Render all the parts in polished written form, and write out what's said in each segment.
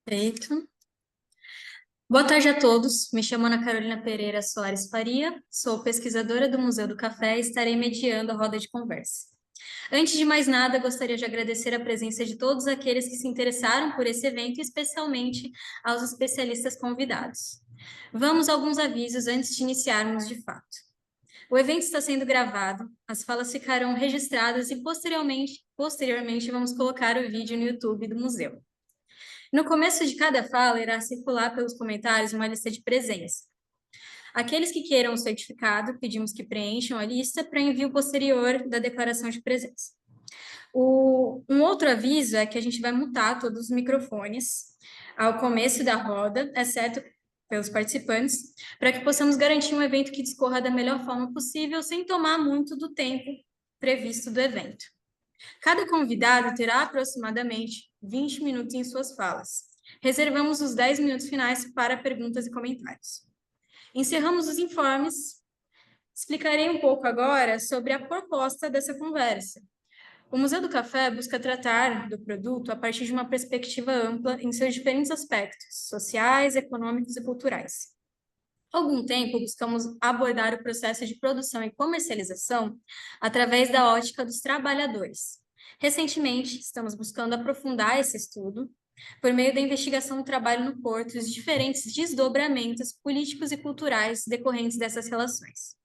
Perfeito. Boa tarde a todos. Me chamo Ana Carolina Pereira Soares Faria, sou pesquisadora do Museu do Café e estarei mediando a roda de conversa. Antes de mais nada, gostaria de agradecer a presença de todos aqueles que se interessaram por esse evento, especialmente aos especialistas convidados. Vamos a alguns avisos antes de iniciarmos de fato. O evento está sendo gravado, as falas ficarão registradas e posteriormente vamos colocar o vídeo no YouTube do museu. No começo de cada fala, irá circular pelos comentários uma lista de presença. Aqueles que queiram o certificado, pedimos que preencham a lista para envio posterior da declaração de presença. Um outro aviso é que a gente vai mutar todos os microfones ao começo da roda, exceto pelos participantes, para que possamos garantir um evento que discorra da melhor forma possível, sem tomar muito do tempo previsto do evento. Cada convidado terá aproximadamente 20 minutos em suas falas. Reservamos os 10 minutos finais para perguntas e comentários. Encerramos os informes. Explicarei um pouco agora sobre a proposta dessa conversa. O Museu do Café busca tratar do produto a partir de uma perspectiva ampla em seus diferentes aspectos, sociais, econômicos e culturais. Há algum tempo, buscamos abordar o processo de produção e comercialização através da ótica dos trabalhadores. Recentemente, estamos buscando aprofundar esse estudo por meio da investigação do trabalho no porto e os diferentes desdobramentos políticos e culturais decorrentes dessas relações.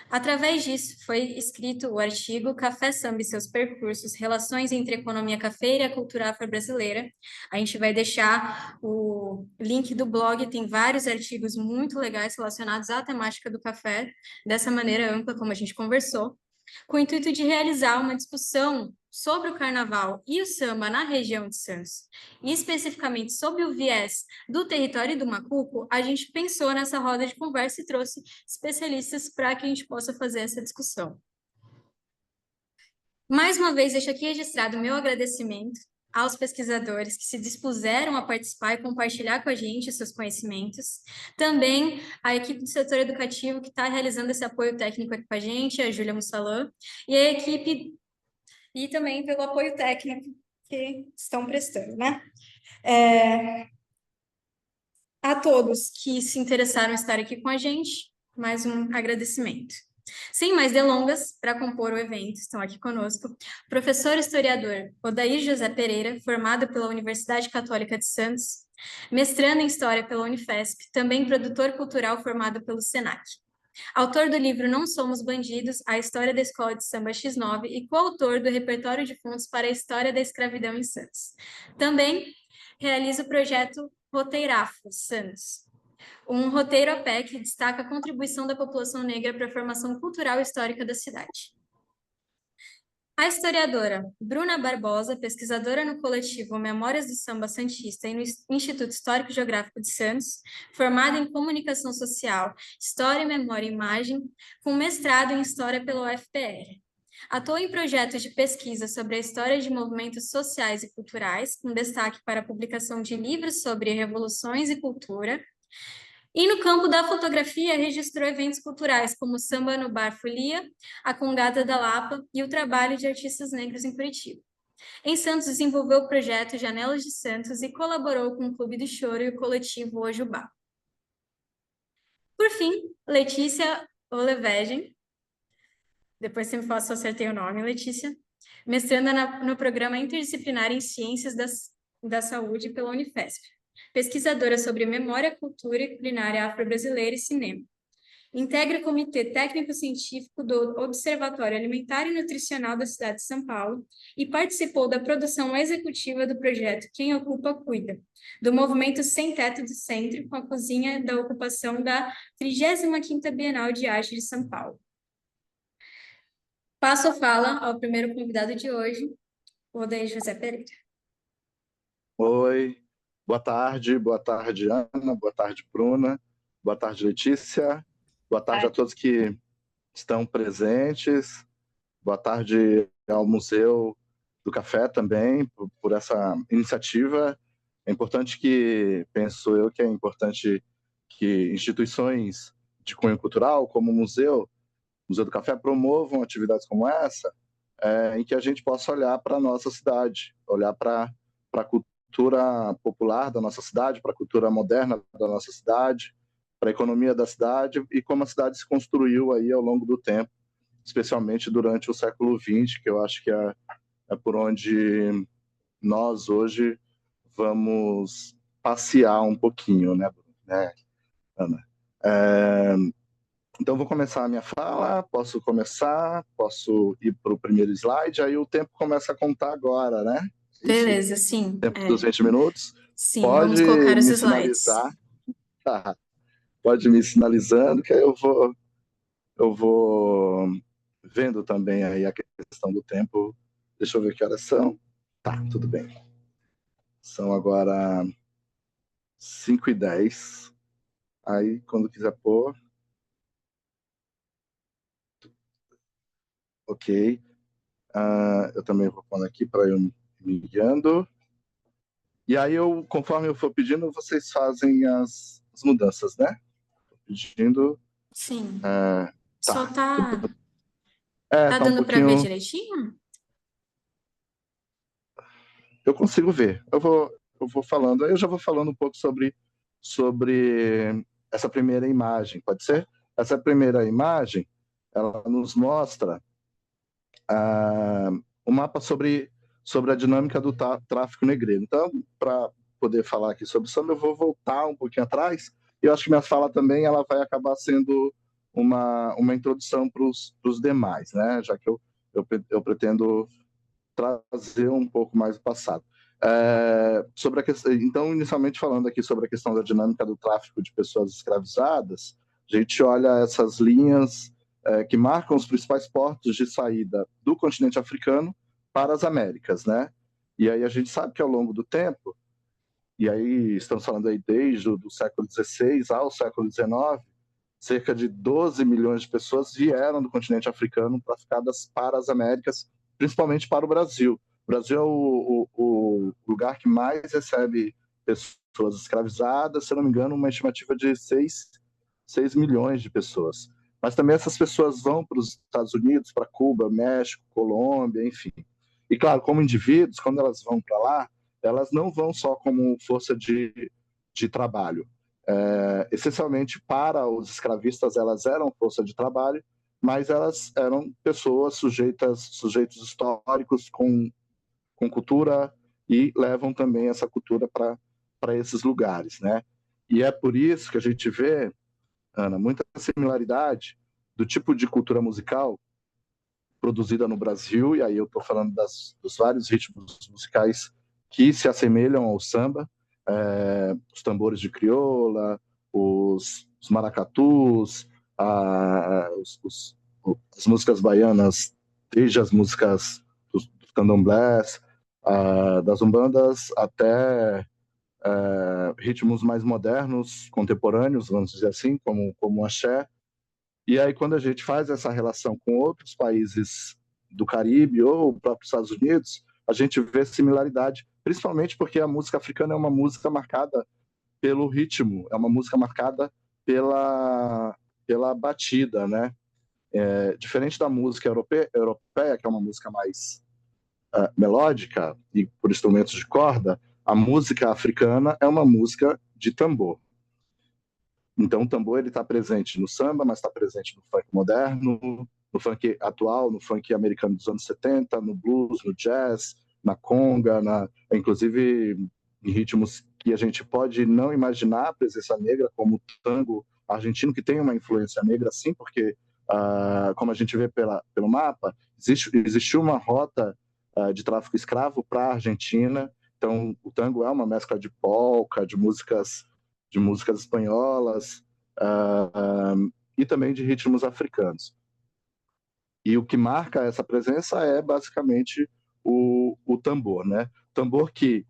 Através disso, foi escrito o artigo Café, Samba e seus percursos, relações entre a economia cafeira e a cultura afro-brasileira. A gente vai deixar o link do blog, tem vários artigos muito legais relacionados à temática do café, dessa maneira ampla, como a gente conversou, com o intuito de realizar uma discussão sobre o carnaval e o samba na região de Santos, e especificamente sobre o viés do território do Macuco, a gente pensou nessa roda de conversa e trouxe especialistas para que a gente possa fazer essa discussão. Mais uma vez, deixo aqui registrado o meu agradecimento aos pesquisadores que se dispuseram a participar e compartilhar com a gente seus conhecimentos. Também a equipe do setor educativo que está realizando esse apoio técnico aqui com a gente, a Júlia Mussalan, e a equipe, e também pelo apoio técnico que estão prestando, né? A todos que se interessaram em estar aqui com a gente, mais um agradecimento. Sem mais delongas, para compor o evento, estão aqui conosco o professor historiador Odair José Pereira, formado pela Universidade Católica de Santos, mestrando em História pela Unifesp, também produtor cultural formado pelo SENAC. Autor do livro Não Somos Bandidos, a História da Escola de Samba X9 e coautor do repertório de fundos para a História da Escravidão em Santos. Também realiza o projeto Roteirafo Santos, um roteiro a pé que destaca a contribuição da população negra para a formação cultural e histórica da cidade. A historiadora Bruna Barbosa, pesquisadora no coletivo Memórias do Samba Santista e no Instituto Histórico e Geográfico de Santos, formada em Comunicação Social, História, Memória e Imagem, com mestrado em História pela UFPR. Atua em projetos de pesquisa sobre a história de movimentos sociais e culturais, com destaque para a publicação de livros sobre revoluções e cultura. E no campo da fotografia, registrou eventos culturais como o Samba no Bar Folia, a Congada da Lapa e o trabalho de artistas negros em Curitiba. Em Santos, desenvolveu o projeto Janelas de Santos e colaborou com o Clube do Choro e o coletivo Ojubá. Por fim, Letícia Olevegen, depois você me fala se eu acertei o nome, Letícia, mestranda no programa interdisciplinar em Ciências da Saúde pela Unifesp, pesquisadora sobre memória, cultura e culinária afro-brasileira e cinema. Integra o Comitê Técnico-Científico do Observatório Alimentar e Nutricional da cidade de São Paulo e participou da produção executiva do projeto Quem Ocupa, Cuida, do movimento Sem Teto do Centro, com a cozinha da ocupação da 35ª Bienal de Arte de São Paulo. Passo a fala ao primeiro convidado de hoje, o Odair José Pereira. Oi, boa tarde Ana, boa tarde Bruna, boa tarde Letícia, boa tarde a todos que estão presentes, boa tarde ao Museu do Café também por essa iniciativa. É importante penso eu que é importante que instituições de cunho cultural, como o Museu do Café, promovam atividades como essa, em que a gente possa olhar para a nossa cidade, olhar para a cultura cultura popular da nossa cidade, para a cultura moderna da nossa cidade, para a economia da cidade e como a cidade se construiu aí ao longo do tempo, especialmente durante o século XX, que eu acho que é por onde nós hoje vamos passear um pouquinho, né, Ana? É, então, vou começar a minha fala. Posso começar? Posso ir para o primeiro slide? Aí o tempo começa a contar agora, né? Isso? Beleza, sim, Tempo dos 20 minutos. sim, vamos Pode colocar os me slides. sinalizar. Tá. Pode ir me sinalizando, que aí eu vou vendo também aí a questão do tempo. Deixa eu ver que horas são. Tá, tudo bem. São agora 5h10. Aí, quando quiser pôr, ok. Eu também vou pondo aqui para eu me guiando. E aí, conforme eu for pedindo, vocês fazem as mudanças, né? Pedindo. Sim. Só Tá. tá Tá um dando para ver pouquinho. direitinho? Eu consigo ver. Eu vou falando. Aí eu já vou falando um pouco sobre essa primeira imagem, pode ser? Essa primeira imagem, ela nos mostra um mapa sobre a dinâmica do tráfico negreiro. Então, para poder falar aqui sobre o samba, eu vou voltar um pouquinho atrás. E eu acho que minha fala também ela vai acabar sendo uma introdução para os demais, né? Já que eu pretendo trazer um pouco mais do passado. Sobre a questão, então, inicialmente falando aqui sobre a questão da dinâmica do tráfico de pessoas escravizadas, a gente olha essas linhas que marcam os principais portos de saída do continente africano para as Américas, né? E aí a gente sabe que ao longo do tempo, e aí estamos falando aí desde o século XVI ao século XIX, cerca de 12 milhões de pessoas vieram do continente africano traficadas para as Américas, principalmente para o Brasil. O Brasil é o lugar que mais recebe pessoas escravizadas, se não me engano, uma estimativa de 6 milhões de pessoas. Mas também essas pessoas vão para os Estados Unidos, para Cuba, México, Colômbia, enfim. E claro, como indivíduos, quando elas vão para lá, elas não vão só como força de trabalho. Essencialmente para os escravistas elas eram força de trabalho, mas elas eram pessoas sujeitos históricos com cultura e levam também essa cultura para esses lugares, né? E é por isso que a gente vê, Ana, muita similaridade do tipo de cultura musical produzida no Brasil, e aí eu estou falando dos vários ritmos musicais que se assemelham ao samba, os tambores de crioula, os maracatus, as músicas baianas, desde as músicas dos candomblés, das umbandas até ritmos mais modernos, contemporâneos, vamos dizer assim, como o axé. E aí, quando a gente faz essa relação com outros países do Caribe ou os próprios Estados Unidos, a gente vê similaridade, principalmente porque a música africana é uma música marcada pelo ritmo, é uma música marcada pela batida, né? Diferente da música europeia, que é uma música mais melódica e por instrumentos de corda, a música africana é uma música de tambor. Então, o tambor ele está presente no samba, mas está presente no funk moderno, no funk atual, no funk americano dos anos 70, no blues, no jazz, na conga, inclusive em ritmos que a gente pode não imaginar a presença negra, como o tango argentino, que tem uma influência negra, sim, porque, como a gente vê pelo mapa, existiu uma rota de tráfico escravo para a Argentina. Então, o tango é uma mescla de polca, de músicas espanholas e também de ritmos africanos. E o que marca essa presença é basicamente o tambor, né? Tambor que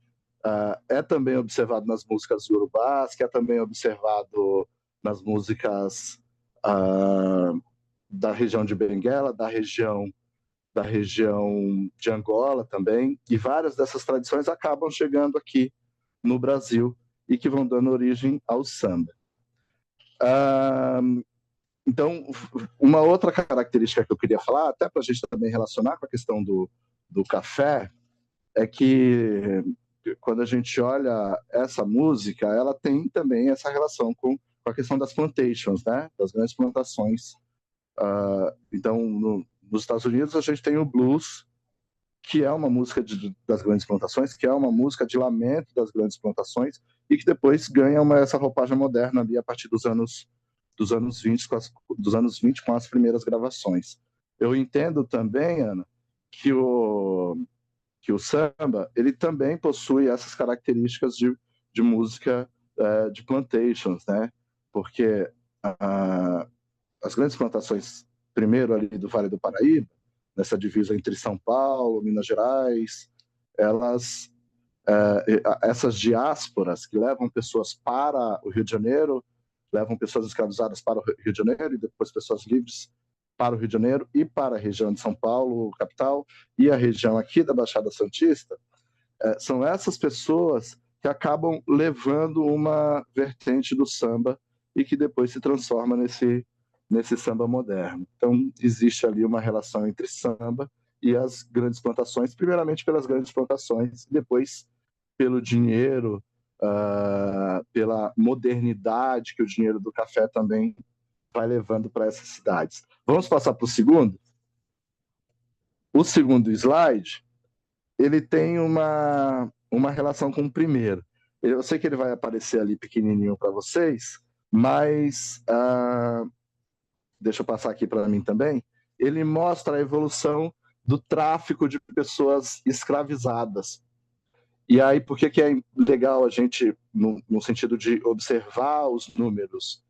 é também observado nas músicas iorubás, que é também observado nas músicas da região de Benguela, da região de Angola também, e várias dessas tradições acabam chegando aqui no Brasil e que vão dando origem ao samba. Então, uma outra característica que eu queria falar, até para a gente também relacionar com a questão do café, é que quando a gente olha essa música, ela tem também essa relação com a questão das plantations, né? Das grandes plantações. Então, nos Estados Unidos, a gente tem o blues, que é uma música das grandes plantações, que é uma música de lamento das grandes plantações, e que depois ganha essa roupagem moderna ali a partir dos anos 20, com as primeiras gravações. Eu entendo também, Ana, que o samba ele também possui essas características de música de plantations, né? Porque as grandes plantações, primeiro ali do Vale do Paraíba, nessa divisa entre São Paulo, Minas Gerais, essas diásporas que levam pessoas para o Rio de Janeiro, levam pessoas escravizadas para o Rio de Janeiro e depois pessoas livres para o Rio de Janeiro e para a região de São Paulo, capital, e a região aqui da Baixada Santista, são essas pessoas que acabam levando uma vertente do samba e que depois se transforma nesse samba moderno. Então, existe ali uma relação entre samba e as grandes plantações, primeiramente pelas grandes plantações, depois pelo dinheiro, pela modernidade que o dinheiro do café também vai levando para essas cidades. Vamos passar para o segundo? O segundo slide, ele tem uma relação com o primeiro. Eu sei que ele vai aparecer ali pequenininho para vocês, mas deixa eu passar aqui para mim também. Ele mostra a evolução do tráfico de pessoas escravizadas. E aí, por que é legal a gente, no sentido de observar os números,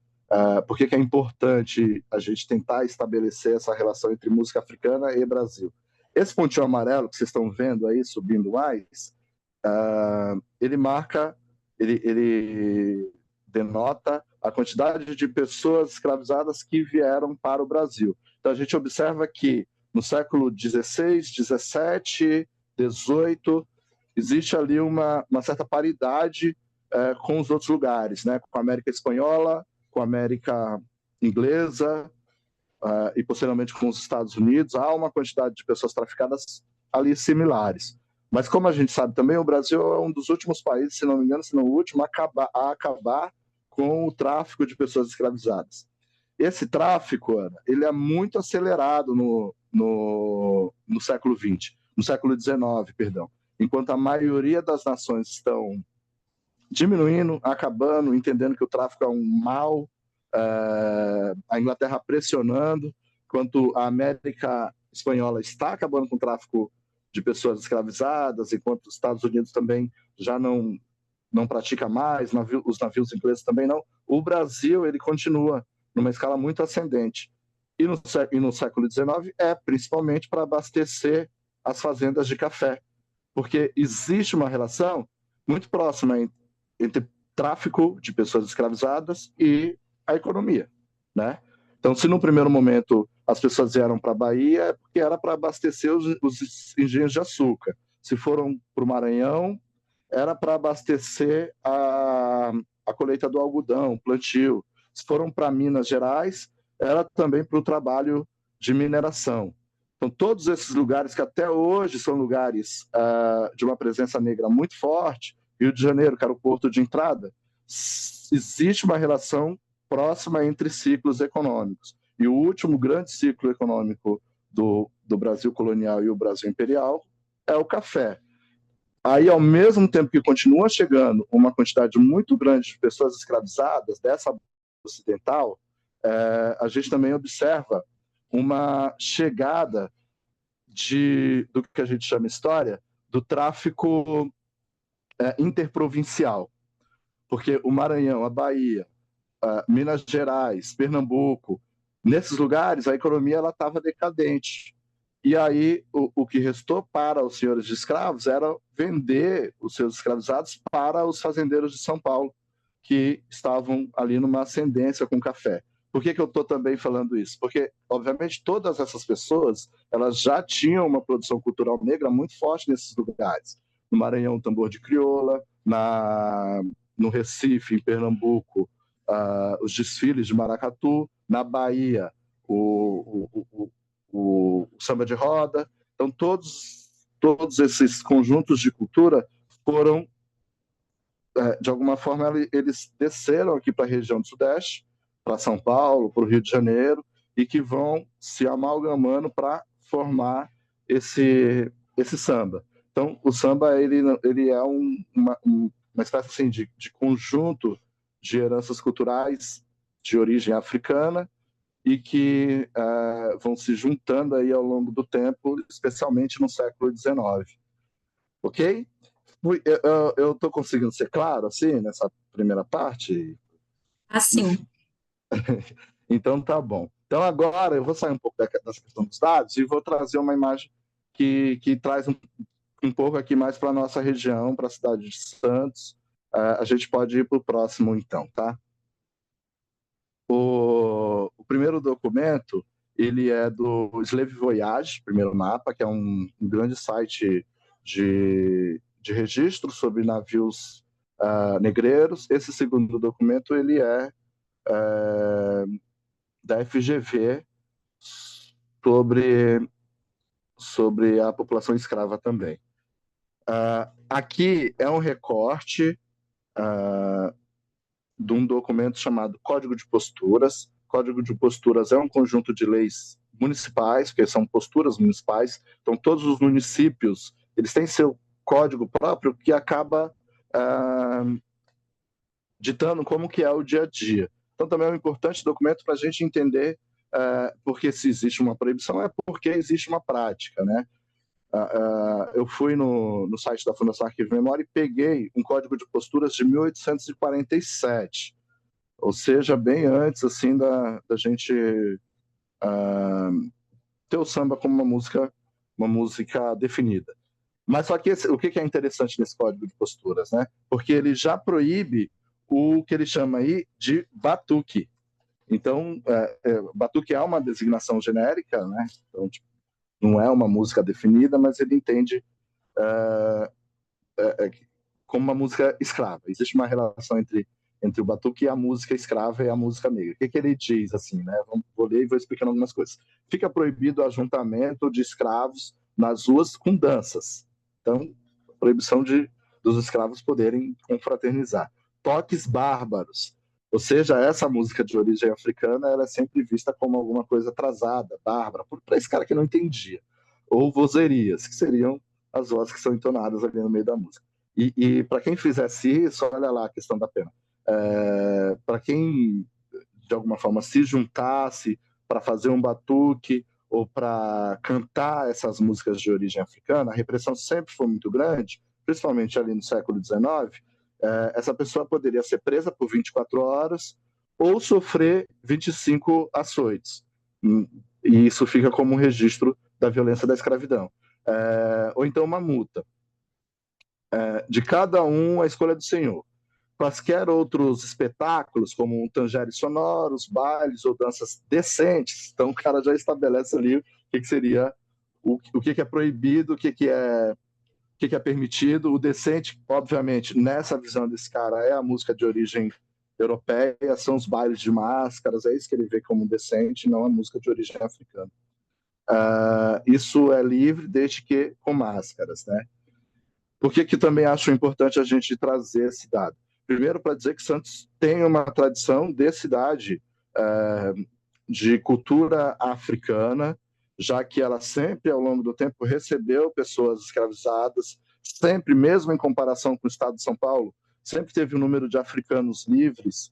por que é importante a gente tentar estabelecer essa relação entre música africana e Brasil? Esse pontinho amarelo que vocês estão vendo aí, subindo mais, ele marca, ele denota a quantidade de pessoas escravizadas que vieram para o Brasil. Então, a gente observa que no século XVI, XVII, XVIII, existe ali uma certa paridade com os outros lugares, né? Com a América Espanhola, com a América Inglesa e posteriormente com os Estados Unidos. Há uma quantidade de pessoas traficadas ali similares. Mas como a gente sabe também, o Brasil é um dos últimos países, se não me engano, se não o último, a acabar com o tráfico de pessoas escravizadas. Esse tráfico, Ana, ele é muito acelerado no século XX, no século XIX, perdão. Enquanto a maioria das nações estão diminuindo, acabando, entendendo que o tráfico é um mal, a Inglaterra pressionando, enquanto a América Espanhola está acabando com o tráfico de pessoas escravizadas, enquanto os Estados Unidos também já não pratica mais, os navios ingleses também não. O Brasil ele continua numa escala muito ascendente. E no século XIX principalmente para abastecer as fazendas de café, porque existe uma relação muito próxima entre tráfico de pessoas escravizadas e a economia, né? Então, se no primeiro momento as pessoas vieram para a Bahia, é porque era para abastecer os engenhos de açúcar. Se foram para o Maranhão, era para abastecer a colheita do algodão, plantio. Se foram para Minas Gerais, era também para o trabalho de mineração. Então, todos esses lugares que até hoje são lugares de uma presença negra muito forte, Rio de Janeiro, que era o porto de entrada, existe uma relação próxima entre ciclos econômicos. E o último grande ciclo econômico do Brasil colonial e o Brasil imperial é o café. Aí, ao mesmo tempo que continua chegando uma quantidade muito grande de pessoas escravizadas dessa ocidental, a gente também observa uma chegada do que a gente chama história do tráfico interprovincial, porque o Maranhão, a Bahia, Minas Gerais, Pernambuco, nesses lugares a economia ela estava decadente. E aí o que restou para os senhores de escravos era vender os seus escravizados para os fazendeiros de São Paulo, que estavam ali numa ascendência com café. Por que eu estou também falando isso? Porque, obviamente, todas essas pessoas elas já tinham uma produção cultural negra muito forte nesses lugares. No Maranhão, o tambor de crioula, no Recife, em Pernambuco, os desfiles de maracatu, na Bahia, o samba de roda. Então, todos esses conjuntos de cultura foram, de alguma forma, eles desceram aqui para a região do Sudeste, para São Paulo, para o Rio de Janeiro, e que vão se amalgamando para formar esse samba. Então, o samba ele é uma espécie assim, de conjunto de heranças culturais de origem africana e que vão se juntando aí ao longo do tempo, especialmente no século XIX. Ok? Eu estou conseguindo ser claro, assim, nessa primeira parte? Assim. Então, tá bom. Então, agora eu vou sair um pouco dessa questão dos dados e vou trazer uma imagem que traz um pouco aqui mais para a nossa região, para a cidade de Santos. A gente pode ir para o próximo, então, tá? O primeiro documento, ele é do Slave Voyage, primeiro mapa, que é um grande site de registro sobre navios negreiros. Esse segundo documento, ele é da FGV sobre a população escrava também. Aqui é um recorte de um documento chamado Código de Posturas. Código de Posturas é um conjunto de leis municipais, porque são posturas municipais. Então, todos os municípios eles têm seu código próprio que acaba ditando como que é o dia a dia. Então, também é um importante documento para a gente entender porque se existe uma proibição é porque existe uma prática, né? Eu fui no site da Fundação Arquivo e Memória e peguei um código de posturas de 1847, ou seja, bem antes assim da gente ter o samba como uma música definida. Mas só que o que é interessante nesse código de posturas, né? Porque ele já proíbe o que ele chama aí de batuque. Então, batuque é uma designação genérica, né? Então, tipo, não é uma música definida, mas ele entende como uma música escrava. Existe uma relação entre o batuque e a música escrava e a música negra. O que ele diz, assim, né? Vou ler e vou explicando algumas coisas. Fica proibido o ajuntamento de escravos nas ruas com danças. Então, proibição dos escravos poderem confraternizar. Toques bárbaros. Ou seja, essa música de origem africana ela é sempre vista como alguma coisa atrasada, bárbara, para esse cara que não entendia. Ou vozerias, que seriam as vozes que são entonadas ali no meio da música. E para quem fizesse isso, olha lá a questão da pena. Para quem, de alguma forma, se juntasse para fazer um batuque ou para cantar essas músicas de origem africana, a repressão sempre foi muito grande, principalmente ali no século XIX. Essa pessoa poderia ser presa por 24 horas ou sofrer 25 açoites. E isso fica como um registro da violência da escravidão. Ou então uma multa. De cada um a escolha do Senhor. Quaisquer outros espetáculos, como tangéres sonoros, bailes ou danças decentes, então o cara já estabelece ali o que seria, o que é proibido, o que é permitido. O decente, obviamente, nessa visão desse cara, é a música de origem europeia, são os bailes de máscaras, é isso que ele vê como decente, não a música de origem africana. Isso é livre desde que com máscaras, né? Por que também acho importante a gente trazer esse dado? Primeiro, para dizer que Santos tem uma tradição de cidade de cultura africana, já que ela sempre, ao longo do tempo, recebeu pessoas escravizadas, sempre, mesmo em comparação com o estado de São Paulo, sempre teve um número de africanos livres,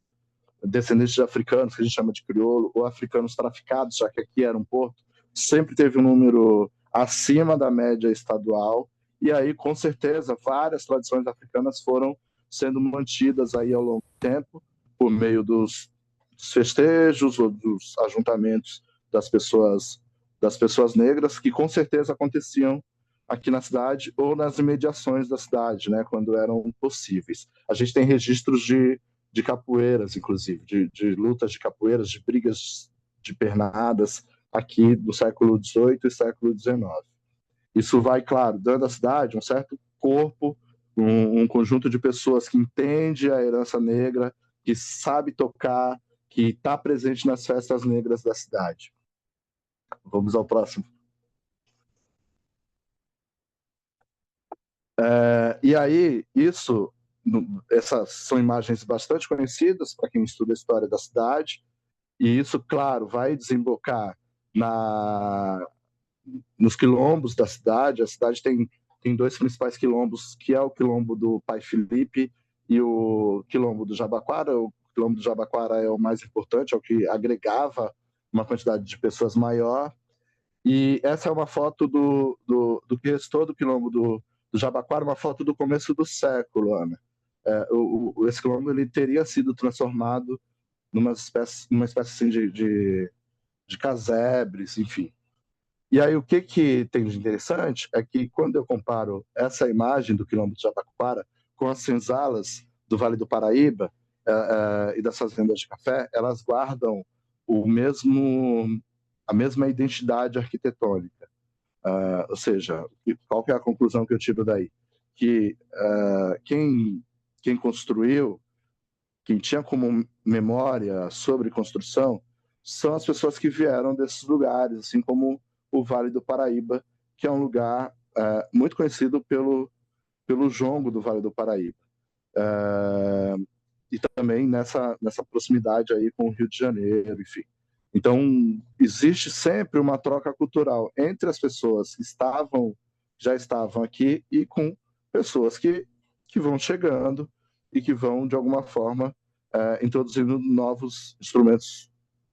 descendentes de africanos, que a gente chama de crioulo, ou africanos traficados, já que aqui era um porto, sempre teve um número acima da média estadual. E aí, com certeza, várias tradições africanas foram sendo mantidas aí ao longo do tempo, por meio dos festejos ou dos ajuntamentos das pessoas negras, que com certeza aconteciam aqui na cidade ou nas imediações da cidade, né, quando eram possíveis. A gente tem registros de capoeiras, inclusive, de lutas de capoeiras, de brigas de pernadas aqui do século XVIII e século XIX. Isso vai, claro, dando à cidade um certo corpo, um conjunto de pessoas que entende a herança negra, que sabe tocar, que está presente nas festas negras da cidade. Vamos ao próximo. E aí, essas são imagens bastante conhecidas para quem estuda a história da cidade, e isso, claro, vai desembocar nos quilombos da cidade. A cidade tem dois principais quilombos, que é o quilombo do Pai Felipe e o quilombo do Jabaquara. O quilombo do Jabaquara é o mais importante, é o que agregava uma quantidade de pessoas maior. E essa é uma foto do que restou do quilombo do Jabaquara, uma foto do começo do século, Ana. Esse quilombo ele teria sido transformado numa espécie assim, de casebres, enfim. E aí, o que tem de interessante é que, quando eu comparo essa imagem do quilombo de Jabaquara com as senzalas do Vale do Paraíba e das fazendas de café, elas guardam a mesma identidade arquitetônica. Ou seja, qual que é a conclusão que eu tiro daí? Que quem construiu, quem tinha como memória sobre construção, são as pessoas que vieram desses lugares, assim como o Vale do Paraíba, que é um lugar muito conhecido pelo jongo do Vale do Paraíba. E também nessa proximidade aí com o Rio de Janeiro, enfim. Então, existe sempre uma troca cultural entre as pessoas que já estavam aqui e com pessoas que vão chegando e que vão, de alguma forma, introduzindo novos instrumentos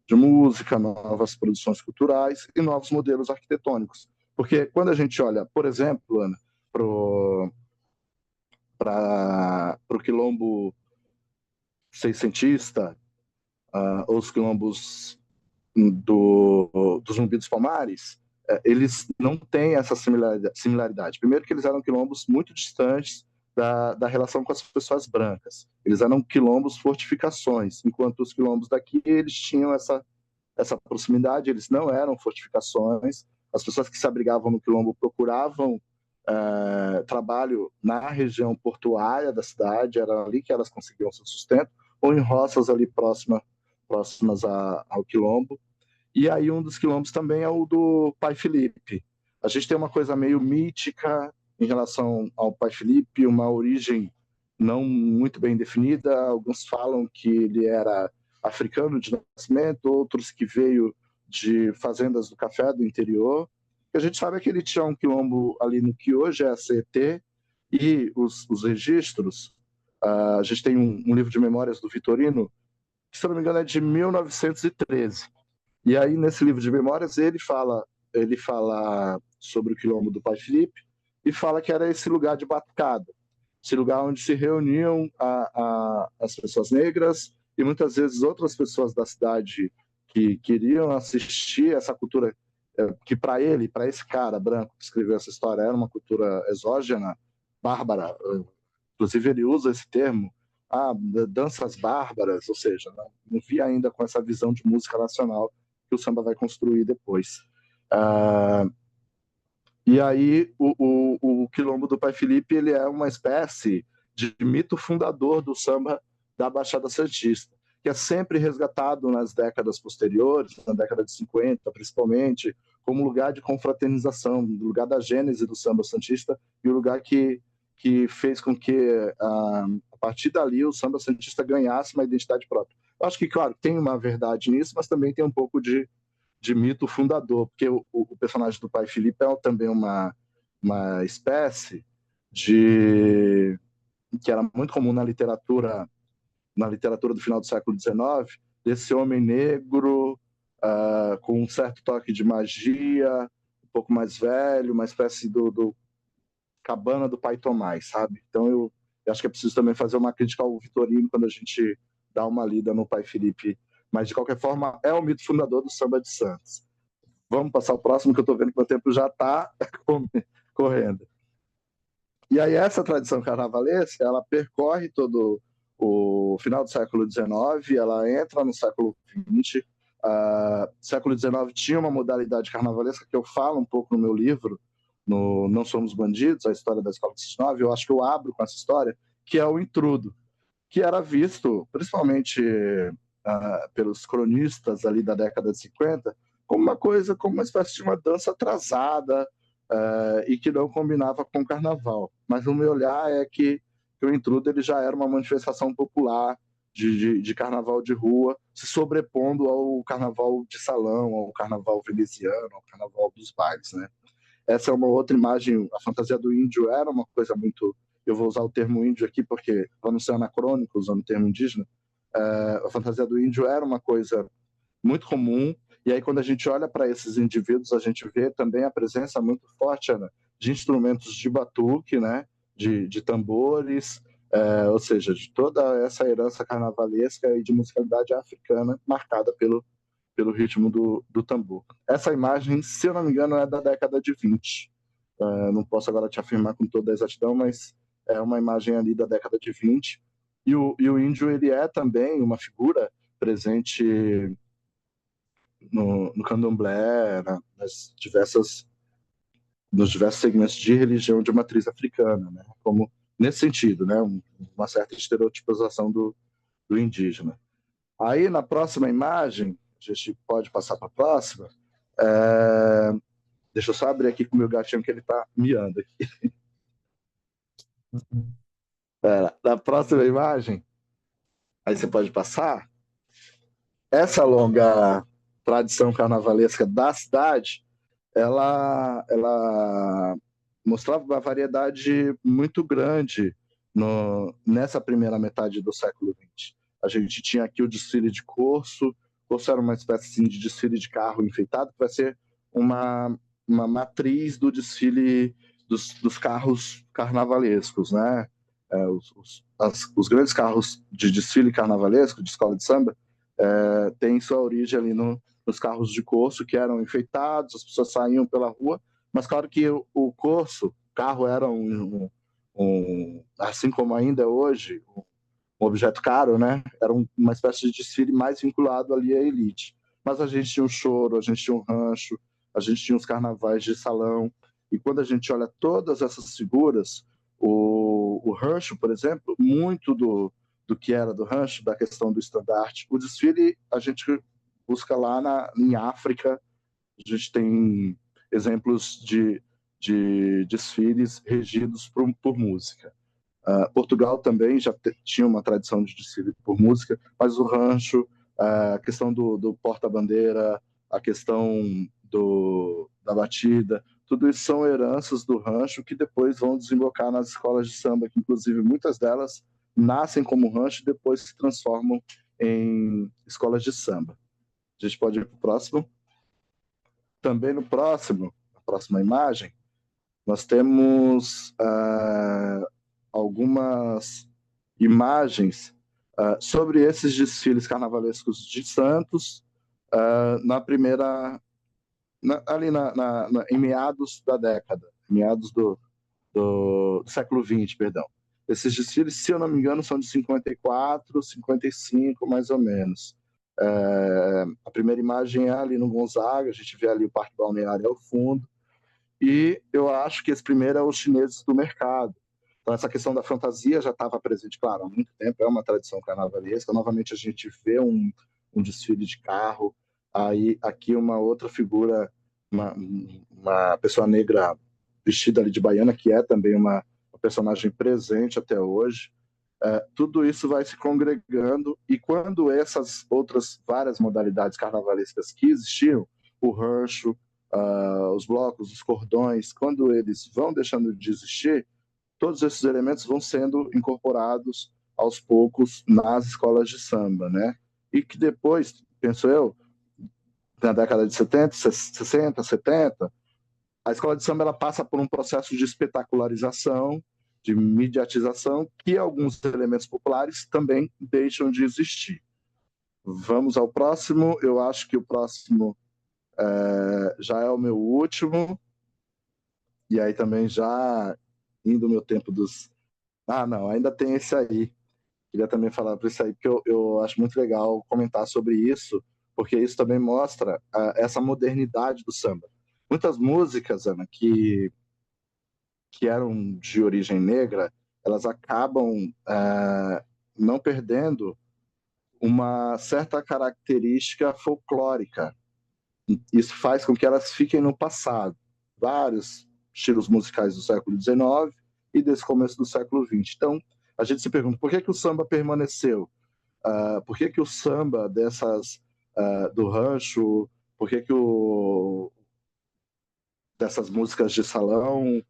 de música, novas produções culturais e novos modelos arquitetônicos. Porque quando a gente olha, por exemplo, Ana, para o quilombo seiscentista, ou os quilombos do Zumbi dos Palmares, eles não têm essa similaridade. Primeiro que eles eram quilombos muito distantes da relação com as pessoas brancas. Eles eram quilombos fortificações, enquanto os quilombos daqui, eles tinham essa proximidade, eles não eram fortificações. As pessoas que se abrigavam no quilombo procuravam trabalho na região portuária da cidade, era ali que elas conseguiam seu sustento, ou em roças ali próximas ao quilombo. E aí um dos quilombos também é o do Pai Felipe. A gente tem uma coisa meio mítica em relação ao Pai Felipe, uma origem não muito bem definida. Alguns falam que ele era africano de nascimento, outros que veio de fazendas do café do interior. O que a gente sabe é que ele tinha um quilombo ali no que hoje é a CET, e os registros, a gente tem um livro de memórias do Vitorino, que, se não me engano, é de 1913. E aí, nesse livro de memórias, ele fala sobre o quilombo do Pai Felipe e fala que era esse lugar de batucada, esse lugar onde se reuniam as pessoas negras e muitas vezes outras pessoas da cidade que queriam assistir essa cultura que, para esse cara branco que escreveu essa história, era uma cultura exógena, bárbara. Inclusive, ele usa esse termo, danças bárbaras, ou seja, não vi ainda com essa visão de música nacional que o samba vai construir depois. E aí, o Quilombo do Pai Felipe, ele é uma espécie de mito fundador do samba da Baixada Santista, que é sempre resgatado nas décadas posteriores, na década de 50, principalmente, como lugar de confraternização, lugar da gênese do samba santista e o lugar que fez com que, a partir dali, o samba santista ganhasse uma identidade própria. Eu acho que, claro, tem uma verdade nisso, mas também tem um pouco de mito fundador, porque o personagem do Pai Felipe é também uma espécie de que era muito comum na literatura do final do século XIX, desse homem negro com um certo toque de magia, um pouco mais velho, uma espécie do Cabana do Pai Tomás, sabe? Então eu acho que é preciso também fazer uma crítica ao Vitorino quando a gente dá uma lida no Pai Felipe, mas de qualquer forma é o mito fundador do samba de Santos. Vamos passar o próximo, que eu estou vendo que meu tempo já está correndo. E aí essa tradição carnavalesca, ela percorre todo o final do século XIX, ela entra no século XX. Século XIX tinha uma modalidade carnavalesca que eu falo um pouco no meu livro, no Não Somos Bandidos, a história da escola de 19. Eu acho que eu abro com essa história, que é o intrudo, que era visto, principalmente pelos cronistas ali da década de 50, como uma espécie de uma dança atrasada, e que não combinava com o carnaval. Mas o meu olhar é que o intrudo ele já era uma manifestação popular de carnaval de rua, se sobrepondo ao carnaval de salão, ao carnaval veneziano, ao carnaval dos bailes, né? Essa é uma outra imagem. A fantasia do índio era uma coisa muito. Eu vou usar o termo índio aqui porque, para não ser anacrônico usando o termo indígena, a fantasia do índio era uma coisa muito comum. E aí, quando a gente olha para esses indivíduos, a gente vê também a presença muito forte, Ana, de instrumentos de batuque, né? De tambores, ou seja, de toda essa herança carnavalesca e de musicalidade africana marcada pelo ritmo do tambor. Essa imagem, se eu não me engano, é da década de 20. Não posso agora te afirmar com toda a exatidão, mas é uma imagem ali da década de 20. E o índio ele é também uma figura presente no candomblé, nos diversos segmentos de religião de matriz africana, né? Como nesse sentido, né? Uma certa estereotipização do indígena. Aí, na próxima imagem, a gente pode passar para a próxima. Deixa eu só abrir aqui com o meu gatinho que ele está miando aqui. Na próxima imagem, aí você pode passar. Essa longa tradição carnavalesca da cidade, ela mostrava uma variedade muito grande nessa primeira metade do século XX. A gente tinha aqui o desfile de corso. Corso era uma espécie assim, de desfile de carro enfeitado, que vai ser uma matriz do desfile dos carros carnavalescos, né? Os grandes carros de desfile carnavalesco, de escola de samba, têm sua origem ali nos carros de corso, que eram enfeitados, as pessoas saíam pela rua, mas claro que o carro era assim como ainda é hoje, um objeto caro, né? Era uma espécie de desfile mais vinculado ali à elite. Mas a gente tinha um choro, a gente tinha um rancho, a gente tinha os carnavais de salão, e quando a gente olha todas essas figuras, o rancho, por exemplo, muito do que era do rancho, da questão do estandarte, o desfile a gente busca lá em África. A gente tem exemplos de desfiles regidos por música. Portugal também já tinha uma tradição de desfile por música, mas o rancho, a questão do porta-bandeira, a questão da batida, tudo isso são heranças do rancho que depois vão desembocar nas escolas de samba, que inclusive muitas delas nascem como rancho e depois se transformam em escolas de samba. A gente pode ir para o próximo. Também na próxima imagem, nós temos algumas imagens sobre esses desfiles carnavalescos de Santos em meados da década, meados do século XX, perdão. Esses desfiles, se eu não me engano, são de 54, 55, mais ou menos. A primeira imagem é ali no Gonzaga, a gente vê ali o Parque Balneário ao fundo, e eu acho que esse primeiro é os chineses do mercado. Então, essa questão da fantasia já estava presente, claro, há muito tempo, é uma tradição carnavalesca. Novamente, a gente vê um desfile de carro, aí aqui uma outra figura, uma pessoa negra vestida ali de baiana, que é também uma personagem presente até hoje. Tudo isso vai se congregando, e quando essas outras várias modalidades carnavalescas que existiam, o rancho, os blocos, os cordões, quando eles vão deixando de existir, todos esses elementos vão sendo incorporados aos poucos nas escolas de samba, né? E que depois, penso eu, na década de 70, 60, 70, a escola de samba ela passa por um processo de espetacularização, de mediatização, que alguns elementos populares também deixam de existir. Vamos ao próximo. Eu acho que o próximo já é o meu último. E aí também já indo o meu tempo dos... Ah, não, ainda tem esse aí. Queria também falar para isso aí, porque eu acho muito legal comentar sobre isso, porque isso também mostra essa modernidade do samba. Muitas músicas, Ana, que eram de origem negra, elas acabam não perdendo uma certa característica folclórica. Isso faz com que elas fiquem no passado. Vários estilos musicais do século XIX e desse começo do século XX. Então, a gente se pergunta por que o samba permaneceu? Por que o samba do rancho, por que dessas músicas de salão,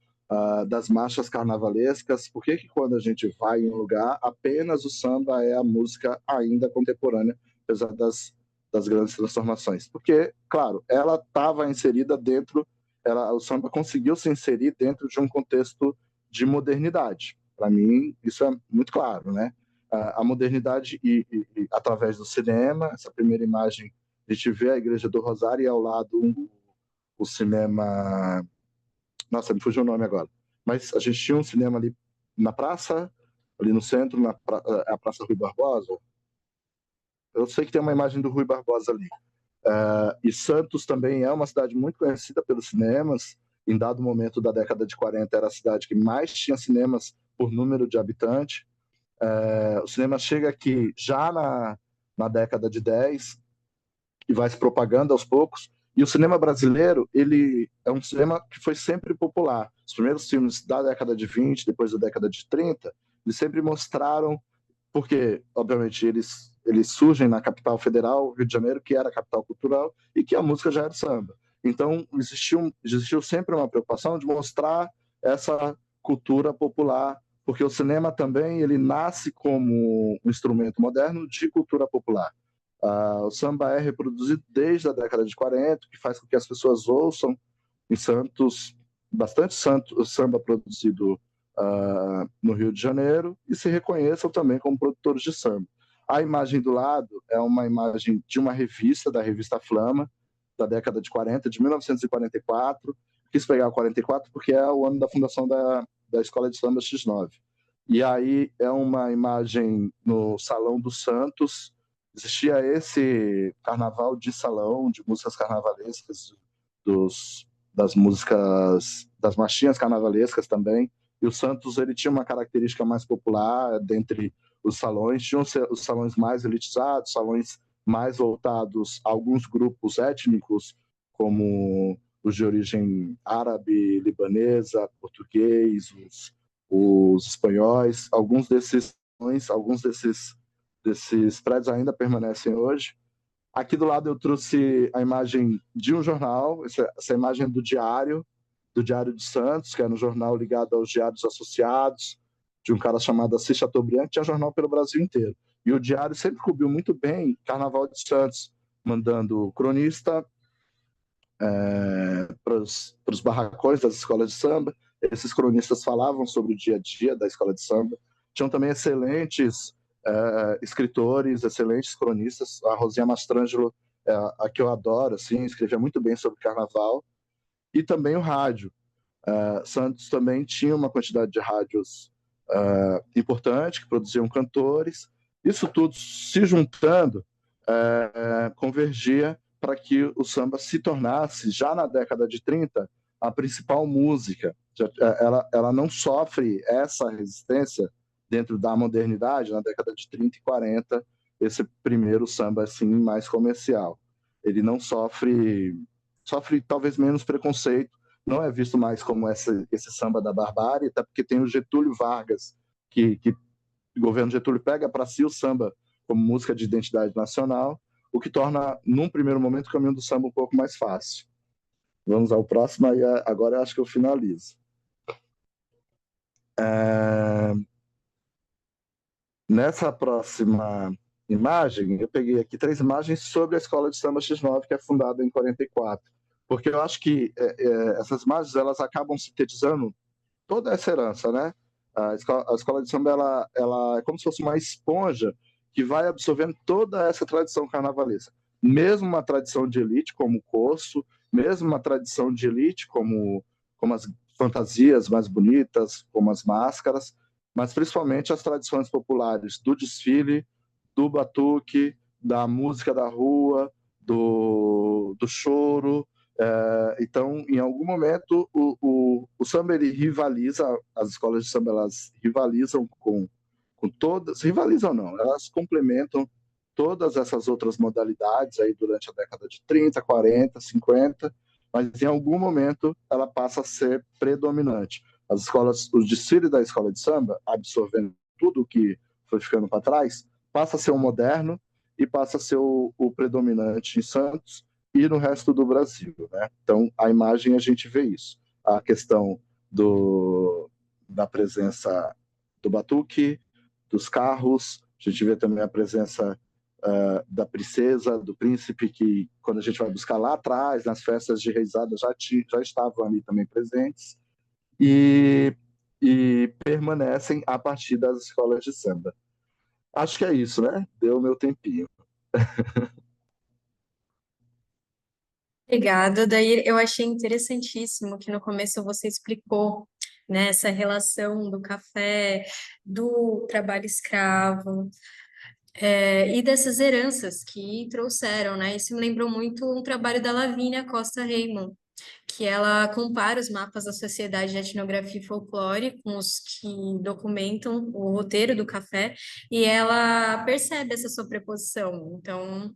das marchas carnavalescas, por que quando a gente vai em um lugar, apenas o samba é a música ainda contemporânea, apesar das grandes transformações? Porque, claro, ela estava inserida o samba conseguiu se inserir dentro de um contexto de modernidade. Para mim, isso é muito claro, né? A modernidade através do cinema, essa primeira imagem, a gente vê a Igreja do Rosário e ao lado o cinema. Nossa, me fugiu o nome agora. Mas a gente tinha um cinema ali na praça, ali no centro, a Praça Rui Barbosa. Eu sei que tem uma imagem do Rui Barbosa ali. E Santos também é uma cidade muito conhecida pelos cinemas. Em dado momento da década de 40, era a cidade que mais tinha cinemas por número de habitantes. O cinema chega aqui já na década de 10 e vai se propagando aos poucos. E o cinema brasileiro, ele é um cinema que foi sempre popular. Os primeiros filmes da década de 20, depois da década de 30, eles sempre mostraram, porque, obviamente, eles surgem na capital federal, Rio de Janeiro, que era a capital cultural, e que a música já era samba. Então, existiu sempre uma preocupação de mostrar essa cultura popular, porque o cinema também ele nasce como um instrumento moderno de cultura popular. O samba é reproduzido desde a década de 40, que faz com que as pessoas ouçam em Santos bastante samba produzido no Rio de Janeiro e se reconheçam também como produtores de samba. A imagem do lado é uma imagem de uma revista, da revista Flama, da década de 40, de 1944. Quis pegar o 44 porque é o ano da fundação da Escola de Samba X9. E aí é uma imagem no Salão dos Santos. Existia esse carnaval de salão, de músicas carnavalescas, das músicas, das marchinhas carnavalescas também. E o Santos ele tinha uma característica mais popular dentre os salões. Tinham os salões mais elitizados, salões mais voltados a alguns grupos étnicos, como os de origem árabe, libanesa, português, os espanhóis. Alguns desses prédios ainda permanecem hoje. Aqui do lado eu trouxe a imagem de um jornal, essa imagem é do Diário de Santos, que era um jornal ligado aos Diários Associados, de um cara chamado Assis Chateaubriand, que tinha jornal pelo Brasil inteiro. E o Diário sempre cobriu muito bem Carnaval de Santos, mandando cronista para os barracões das escolas de samba. Esses cronistas falavam sobre o dia a dia da escola de samba. Tinham também excelentes escritores, excelentes cronistas. A Rosinha Mastrangelo, a que eu adoro, assim, escrevia muito bem sobre carnaval. E também o rádio. Santos também tinha uma quantidade de rádios importante, que produziam cantores. Isso tudo se juntando convergia para que o samba se tornasse, já na década de 30, a principal música. Ela não sofre essa resistência dentro da modernidade, na década de 30 e 40, esse primeiro samba assim, mais comercial. Ele não sofre talvez menos preconceito, não é visto mais como esse samba da barbárie, até porque tem o Getúlio Vargas, que o governo Getúlio pega para si o samba como música de identidade nacional, o que torna, num primeiro momento, o caminho do samba um pouco mais fácil. Vamos ao próximo, e agora eu acho que eu finalizo. Nessa próxima imagem, eu peguei aqui 3 imagens sobre a Escola de Samba X9, que é fundada em 44, porque eu acho que essas imagens elas acabam sintetizando toda essa herança, né? A escola de samba ela é como se fosse uma esponja que vai absorvendo toda essa tradição carnavalesca. Mesmo uma tradição de elite como o curso, mesmo uma tradição de elite como as fantasias mais bonitas, como as máscaras, mas principalmente as tradições populares do desfile, do batuque, da música da rua, do choro. Então, em algum momento, o samba ele rivaliza, as escolas de samba elas rivalizam com todas, rivalizam não, elas complementam todas essas outras modalidades aí durante a década de 30, 40, 50, mas em algum momento ela passa a ser predominante. As escolas, os desfiles da escola de samba, absorvendo tudo que foi ficando para trás, passa a ser o moderno e passa a ser o predominante em Santos e no resto do Brasil, né? Então, a imagem a gente vê isso. A questão da presença do batuque, dos carros, a gente vê também a presença da princesa, do príncipe, que quando a gente vai buscar lá atrás, nas festas de reisada, já estavam ali também presentes, e, e permanecem a partir das escolas de samba. Acho que é isso, né? Deu meu tempinho. Obrigada. Daí eu achei interessantíssimo que no começo você explicou, né, essa relação do café, do trabalho escravo, e dessas heranças que trouxeram, né? Isso me lembrou muito um trabalho da Lavínia Costa Raymond, que ela compara os mapas da Sociedade de Etnografia e Folclore com os que documentam o roteiro do café, e ela percebe essa sobreposição. Então,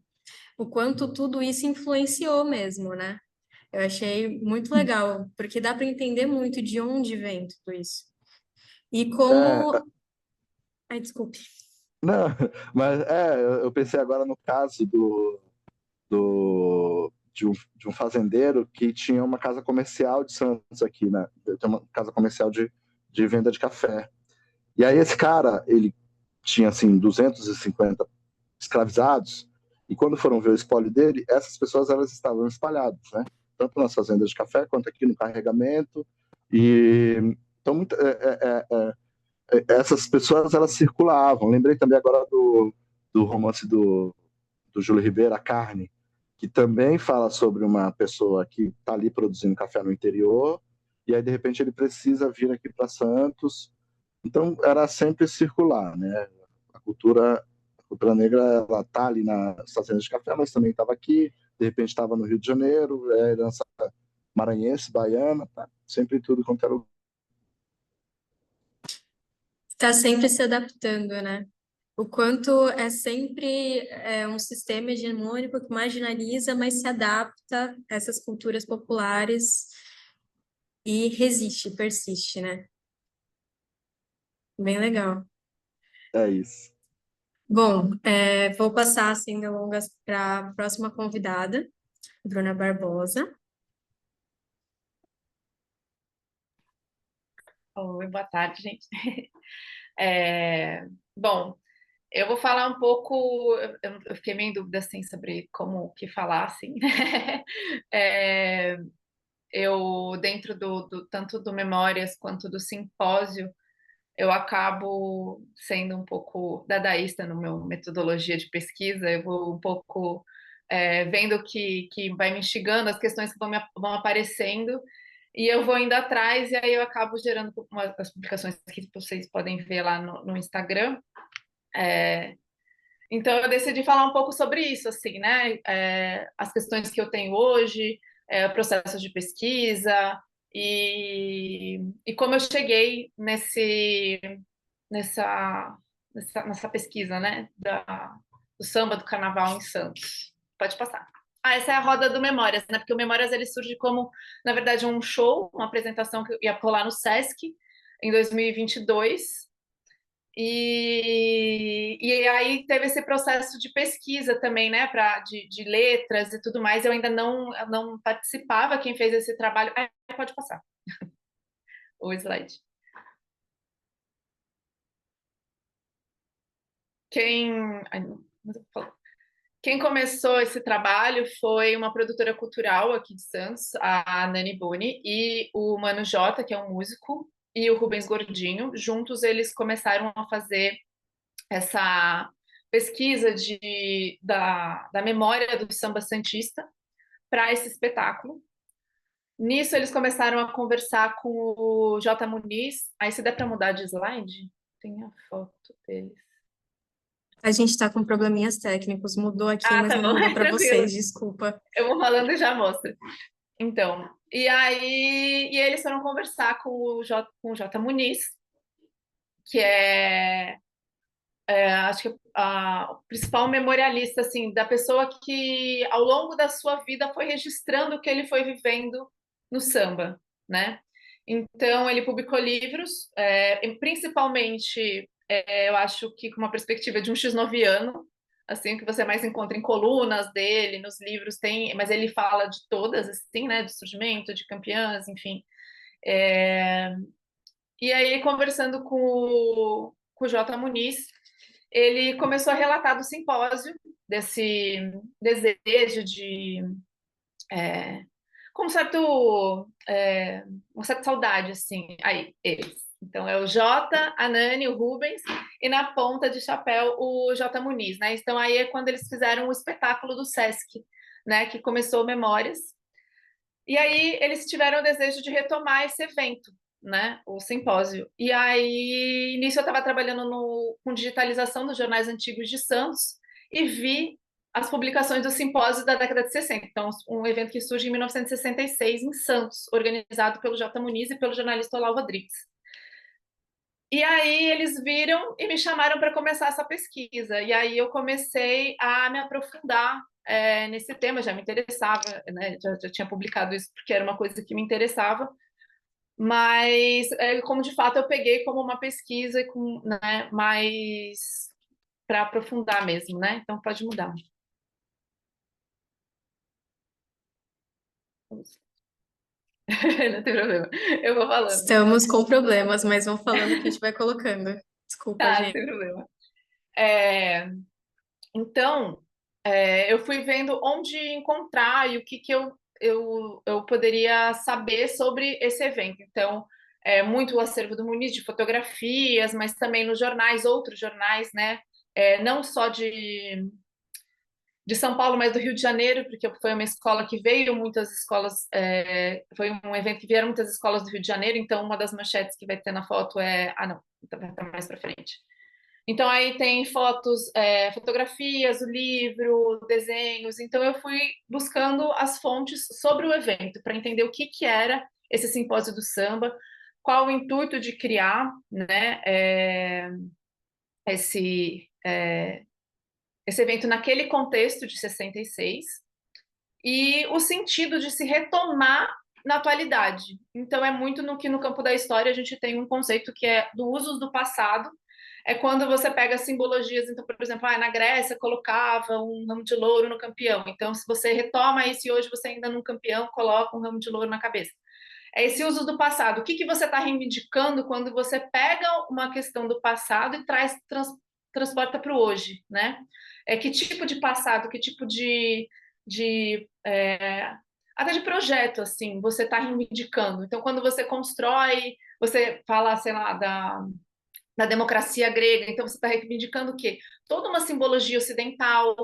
o quanto tudo isso influenciou mesmo, né? Eu achei muito legal, porque dá para entender muito de onde vem tudo isso. E É, como. Ai, desculpe. não, mas eu pensei agora no caso de um fazendeiro que tinha uma casa comercial de Santos aqui, né? Tem uma casa comercial de venda de café. E aí esse cara, ele tinha assim 250 escravizados, e quando foram ver o espólio dele, essas pessoas elas estavam espalhadas, né? Tanto nas fazendas de café quanto aqui no carregamento. E então essas pessoas elas circulavam. Lembrei também agora do romance do Júlio Ribeiro, A Carne, que também fala sobre uma pessoa que está ali produzindo café no interior, e aí de repente ele precisa vir aqui para Santos. Então era sempre circular, né? A cultura negra ela está ali nas fazendas de café, mas também estava aqui, de repente estava no Rio de Janeiro, herança maranhense, baiana, tá? Sempre tudo quanto era. Está sempre se adaptando, né? O quanto é sempre um sistema hegemônico que marginaliza, mas se adapta a essas culturas populares e resiste, persiste, né? Bem legal. É isso. Bom, vou passar sem delongas para a próxima convidada, Bruna Barbosa. Oi, boa tarde, gente. É, bom, eu vou falar um pouco. Eu fiquei meio em dúvida assim sobre como que falar assim. É, eu dentro tanto do Memórias quanto do simpósio, eu acabo sendo um pouco dadaísta no meu metodologia de pesquisa. Eu vou um pouco vendo que vai me instigando as questões que vão aparecendo e eu vou indo atrás e aí eu acabo gerando as publicações que vocês podem ver lá no Instagram. É, então eu decidi falar um pouco sobre isso, assim, né? As questões que eu tenho hoje, processos de pesquisa e como eu cheguei nessa, nessa pesquisa, né? Do samba do carnaval em Santos. Pode passar. Ah, essa é a roda do Memórias, né? Porque o Memórias ele surge como, na verdade, um show, uma apresentação que ia rolar no Sesc em 2022. E aí teve esse processo de pesquisa também, né, de letras e tudo mais. Eu ainda não participava. Quem fez esse trabalho. Ah, pode passar o slide. Quem. Ai, não, mas eu vou falar. Quem começou esse trabalho foi uma produtora cultural aqui de Santos, a Nani Boni, e o Mano Jota, que é um músico, e o Rubens Gordinho. Juntos eles começaram a fazer essa pesquisa da memória do samba santista para esse espetáculo. Nisso, eles começaram a conversar com o J. Muniz. Aí, se der para mudar de slide, tem a foto deles. A gente está com probleminhas técnicos, mudou aqui, Ah, mas tá não bom, mudou para tranquilo. vocês, desculpa. Eu vou falando e já mostro. Então, e aí eles foram conversar com o J. Muniz, que é acho que o principal memorialista, assim, da pessoa que ao longo da sua vida foi registrando o que ele foi vivendo no samba, né? Então ele publicou livros, principalmente, eu acho que com uma perspectiva de um X9ano, assim, que você mais encontra em colunas dele, nos livros tem, mas ele fala de todas, assim, né? De surgimento, de campeãs, enfim. E aí, conversando com o J. Muniz, ele começou a relatar do simpósio, desse desejo de com uma certa saudade, assim, aí, eles. Então, é o Jota, a Nani, o Rubens, e na ponta de chapéu o J. Muniz, né? Então, aí é quando eles fizeram o espetáculo do Sesc, né? Que começou Memórias. E aí, eles tiveram o desejo de retomar esse evento, né? O simpósio. E aí, nisso eu estava trabalhando com digitalização dos jornais antigos de Santos e vi as publicações do simpósio da década de 60. Então, um evento que surge em 1966 em Santos, organizado pelo J. Muniz e pelo jornalista Olavo Rodrigues. E aí eles viram e me chamaram para começar essa pesquisa. E aí eu comecei a me aprofundar nesse tema, já me interessava, né? Já tinha publicado isso porque era uma coisa que me interessava. Mas, como de fato eu peguei como uma pesquisa com, né, mais para aprofundar mesmo, né? Então pode mudar. Não tem problema. Eu vou falando. Estamos com problemas, mas vão falando que a gente vai colocando. Desculpa, Tá, gente. sem problema. Então, eu fui vendo onde encontrar e o que eu poderia saber sobre esse evento. Então, muito o acervo do Muniz de fotografias, mas também nos jornais, outros jornais, né? Não só de São Paulo, mas do Rio de Janeiro, porque foi uma escola que veio muitas escolas, foi um evento que vieram muitas escolas do Rio de Janeiro, então uma das manchetes que vai ter na foto é. Ah, não, tá mais para frente. Então aí tem fotos, fotografias, o livro, desenhos. Então eu fui buscando as fontes sobre o evento para entender o que era esse simpósio do samba, qual o intuito de criar, né, esse esse evento naquele contexto de 66 e o sentido de se retomar na atualidade. Então é muito no que no campo da história a gente tem um conceito que é do uso do passado. É quando você pega simbologias, então, por exemplo, na Grécia colocava um ramo de louro no campeão. Então, se você retoma isso e hoje você ainda num campeão coloca um ramo de louro na cabeça. É esse uso do passado. O que você está reivindicando quando você pega uma questão do passado e transporta para o hoje, né? Que tipo de passado, que tipo até de projeto, assim, você está reivindicando. Então, quando você constrói, você fala, sei lá, da democracia grega, então você está reivindicando o quê? Toda uma simbologia ocidental.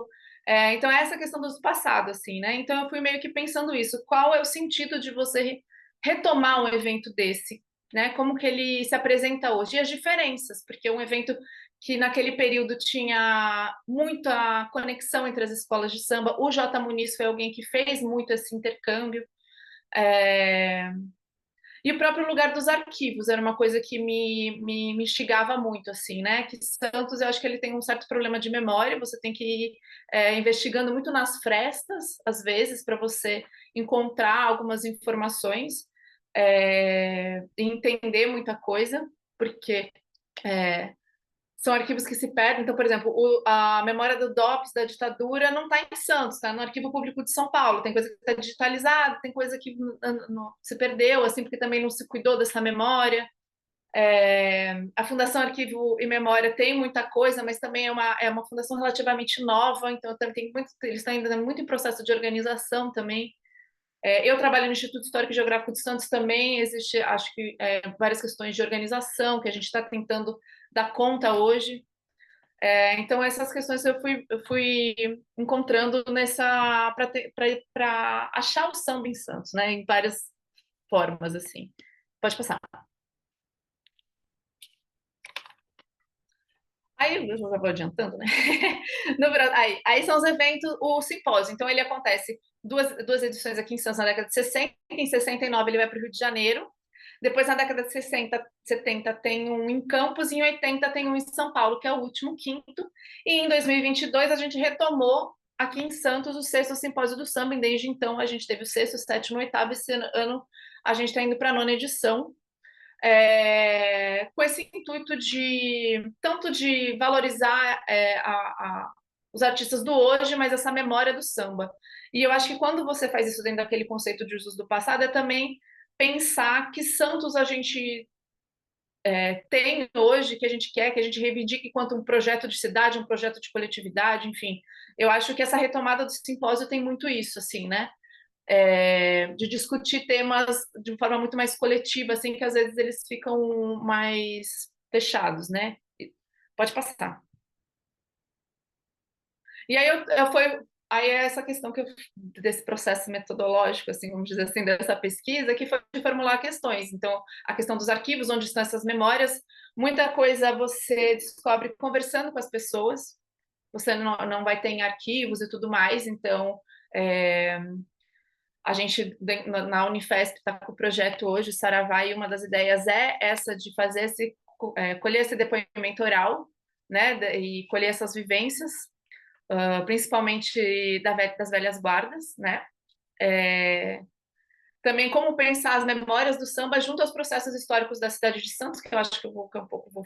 Então, essa questão do passado, assim, né? Então, eu fui meio que pensando isso. Qual é o sentido de você retomar um evento desse, né? Como que ele se apresenta hoje? E as diferenças, porque é um evento que naquele período tinha muita conexão entre as escolas de samba. O J. Muniz foi alguém que fez muito esse intercâmbio. E o próprio lugar dos arquivos era uma coisa que me instigava muito, assim, né? Que Santos, eu acho que ele tem um certo problema de memória, você tem que ir investigando muito nas frestas, às vezes, para você encontrar algumas informações e entender muita coisa, porque são arquivos que se perdem. Então, por exemplo, a memória do DOPS da ditadura não está em Santos, está no Arquivo Público de São Paulo. Tem coisa que está digitalizada, tem coisa que se perdeu, assim, porque também não se cuidou dessa memória. A Fundação Arquivo e Memória tem muita coisa, mas também é uma fundação relativamente nova, então eles estão ainda muito em processo de organização também. Eu trabalho no Instituto Histórico e Geográfico de Santos também, existe, acho que, várias questões de organização que a gente está tentando dar conta hoje. Então, essas questões eu fui encontrando para achar o samba em Santos, né, em várias formas, assim. Pode passar. Aí, eu já vou adiantando, né? Aí são os eventos, o simpósio. Então, ele acontece duas edições aqui em Santos na década de 60, em 69 ele vai para o Rio de Janeiro. Depois, na década de 60, 70, tem um em Campos, e em 80 tem um em São Paulo, que é o último, quinto. E em 2022 a gente retomou aqui em Santos o sexto simpósio do samba, e desde então a gente teve o sexto, sétimo, oitavo, esse ano a gente está indo para a nona edição, com esse intuito de tanto de valorizar os artistas do hoje, mas essa memória do samba. E eu acho que quando você faz isso dentro daquele conceito de usos do passado, é também pensar que Santos a gente tem hoje, que a gente quer, que a gente reivindique enquanto um projeto de cidade, um projeto de coletividade, enfim. Eu acho que essa retomada do simpósio tem muito isso, assim, né? De discutir temas de forma muito mais coletiva, assim, que às vezes eles ficam mais fechados, né? Pode passar. E aí aí é essa questão desse processo metodológico, assim, vamos dizer assim, dessa pesquisa, que foi de formular questões. Então, a questão dos arquivos, onde estão essas memórias, muita coisa você descobre conversando com as pessoas, você não vai ter em arquivos e tudo mais, então a gente na Unifesp está com o projeto hoje, o Saravá, e uma das ideias é essa de fazer colher esse depoimento oral, né, e colher essas vivências, principalmente das velhas guardas, né? Também como pensar as memórias do samba junto aos processos históricos da cidade de Santos, que eu acho que vou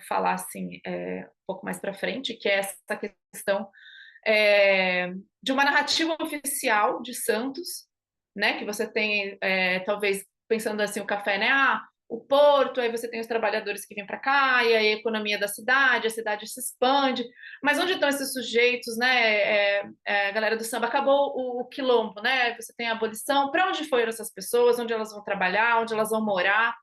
falar assim um pouco mais para frente, que é essa questão de uma narrativa oficial de Santos, né? Que você tem, talvez pensando assim, o café, né? O porto, aí você tem os trabalhadores que vêm para cá, e aí a economia da cidade, a cidade se expande. Mas onde estão esses sujeitos, né? A galera do samba acabou o quilombo, né? Você tem a abolição. Para onde foram essas pessoas? Onde elas vão trabalhar? Onde elas vão morar?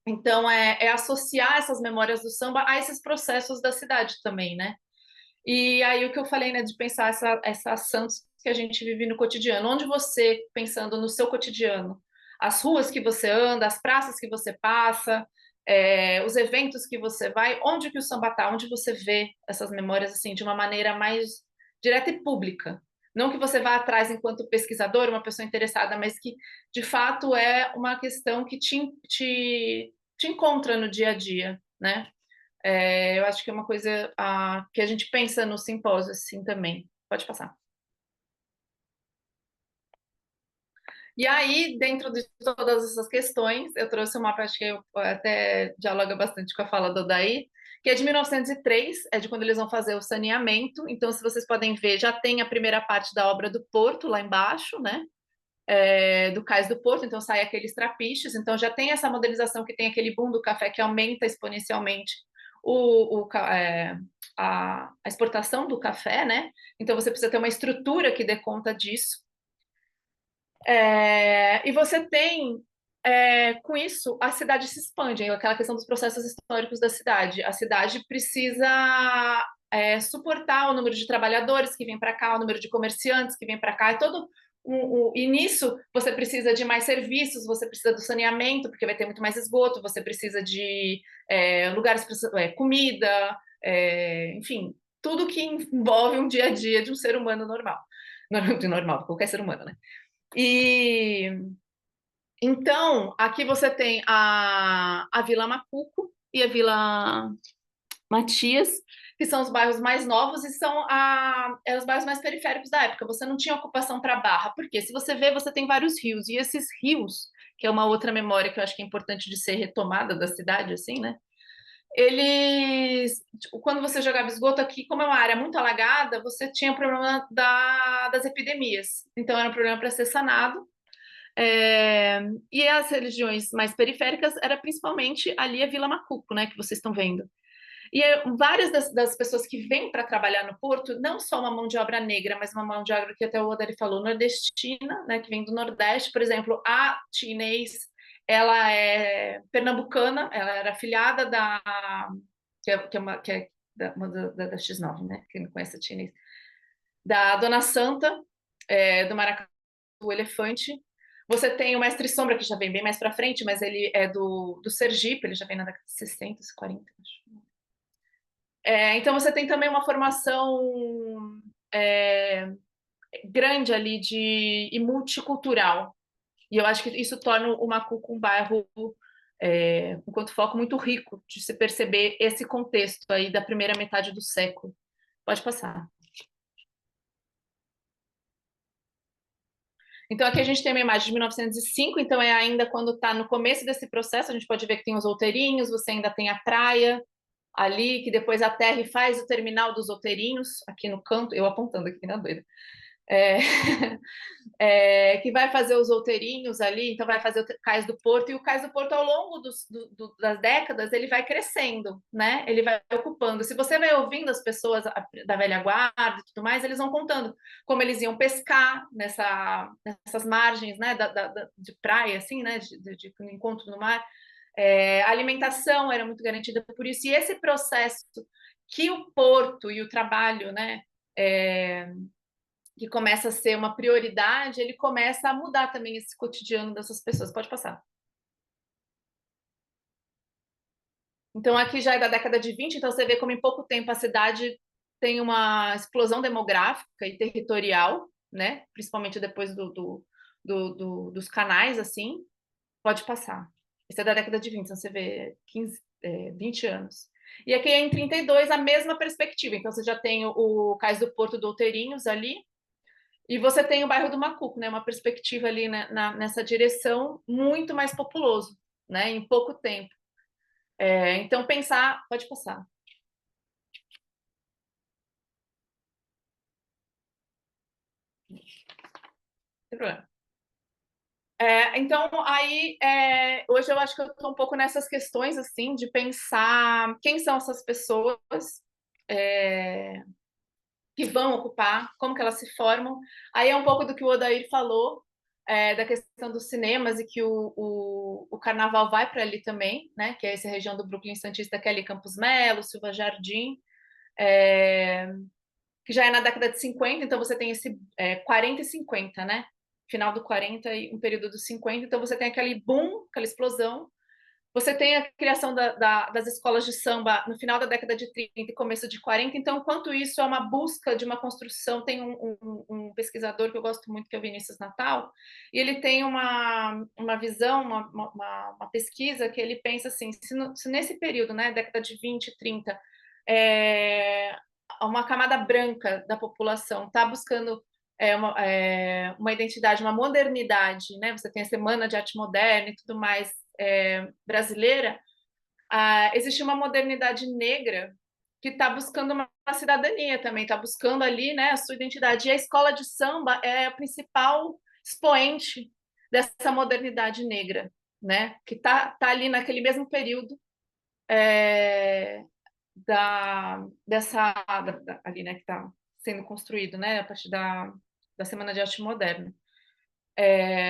Então, associar essas memórias do samba a esses processos da cidade também, né? E aí o que eu falei, né, de pensar essa Santos que a gente vive no cotidiano, onde você, pensando no seu cotidiano, as ruas que você anda, as praças que você passa, os eventos que você vai, onde que o samba está, onde você vê essas memórias assim de uma maneira mais direta e pública. Não que você vá atrás enquanto pesquisador, uma pessoa interessada, mas que de fato é uma questão que te encontra no dia a dia, né? Eu acho que é uma coisa que a gente pensa no simpósio assim também. Pode passar. E aí, dentro de todas essas questões, eu trouxe uma parte que até dialoga bastante com a fala do Odair, que é de 1903, é de quando eles vão fazer o saneamento. Então, se vocês podem ver, já tem a primeira parte da obra do Porto lá embaixo, né? Do cais do Porto, então sai aqueles trapiches, então já tem essa modelização que tem aquele boom do café que aumenta exponencialmente a exportação do café, né? Então você precisa ter uma estrutura que dê conta disso. E você tem, com isso, a cidade se expande, aquela questão dos processos históricos da cidade. A cidade precisa suportar o número de trabalhadores que vem para cá, o número de comerciantes que vem para cá, e nisso você precisa de mais serviços, você precisa do saneamento, porque vai ter muito mais esgoto, você precisa de lugares para comida, enfim, tudo que envolve um dia a dia de um ser humano normal, de qualquer ser humano, né? E então, aqui você tem a Vila Macuco e a Vila Matias, que são os bairros mais novos e são os bairros mais periféricos da época. Você não tinha ocupação para Barra, porque se você vê, você tem vários rios, e esses rios, que é uma outra memória que eu acho que é importante de ser retomada da cidade, assim, né? Eles, tipo, quando você jogava esgoto aqui, como é uma área muito alagada, você tinha o problema das epidemias. Então, era um problema para ser sanado. E as religiões mais periféricas era principalmente ali a Vila Macuco, né, que vocês estão vendo. E várias das pessoas que vêm para trabalhar no Porto, não só uma mão de obra negra, mas uma mão de obra que até o Odari falou, nordestina, né, que vem do Nordeste. Por exemplo, a Inês, ela é pernambucana, ela era afilhada da X9, né, quem não conhece a Inês, da Dona Santa, do Maracatu, o Elefante. Você tem o Mestre Sombra, que já vem bem mais para frente, mas ele é do Sergipe, ele já vem na década de 60, 40, acho. Então você tem também uma formação grande ali e multicultural. E eu acho que isso torna o Macuco um bairro, enquanto foco, muito rico de se perceber esse contexto aí da primeira metade do século. Pode passar. Então, aqui a gente tem uma imagem de 1905, então é ainda quando está no começo desse processo, a gente pode ver que tem os outeirinhos, você ainda tem a praia ali, que depois a terra faz o terminal dos outeirinhos, aqui no canto, eu apontando aqui na doida. É, que vai fazer os outeirinhos ali, então vai fazer o Cais do Porto, e o Cais do Porto, ao longo das décadas, ele vai crescendo, né? Ele vai ocupando. Se você vai ouvindo as pessoas da velha guarda e tudo mais, eles vão contando como eles iam pescar nessas margens, né, de praia, assim, né, de encontro no mar. A alimentação era muito garantida por isso, e esse processo que o porto e o trabalho, né, que começa a ser uma prioridade, ele começa a mudar também esse cotidiano dessas pessoas. Pode passar. Então, aqui já é da década de 20, então você vê como em pouco tempo a cidade tem uma explosão demográfica e territorial, né? Principalmente depois dos canais, assim. Pode passar. Isso é da década de 20, então você vê 20 anos. E aqui em 32, a mesma perspectiva. Então, você já tem o Cais do Porto do Outeirinhos ali, e você tem o bairro do Macuco, né? Uma perspectiva ali, né, nessa direção, muito mais populoso, né? Em pouco tempo. Então, pensar... Pode passar. Não tem problema. Então, aí, hoje eu acho que eu estou um pouco nessas questões, assim, de pensar quem são essas pessoas que vão ocupar, como que elas se formam. Aí é um pouco do que o Odair falou, da questão dos cinemas, e que o carnaval vai para ali também, né? Que é essa região do Brooklyn Santista, que é ali Campos Melo, Silva Jardim, que já é na década de 50, então você tem esse 40 e 50, né? Final do 40 e um período dos 50, então você tem aquele boom, aquela explosão. Você tem a criação das escolas de samba no final da década de 30 e começo de 40, então, enquanto isso é uma busca de uma construção, tem um pesquisador que eu gosto muito, que é o Vinícius Natal, e ele tem uma visão, uma pesquisa, que ele pensa assim, se nesse período, né, década de 20, 30, uma camada branca da população está buscando uma identidade, uma modernidade, né? Você tem a Semana de Arte Moderna e tudo mais, brasileira, existe uma modernidade negra que está buscando uma cidadania também, está buscando ali, né, a sua identidade. E a escola de samba é a principal expoente dessa modernidade negra, né, que tá ali naquele mesmo período ali, né, que está sendo construído, né, a partir da Semana de Arte Moderna.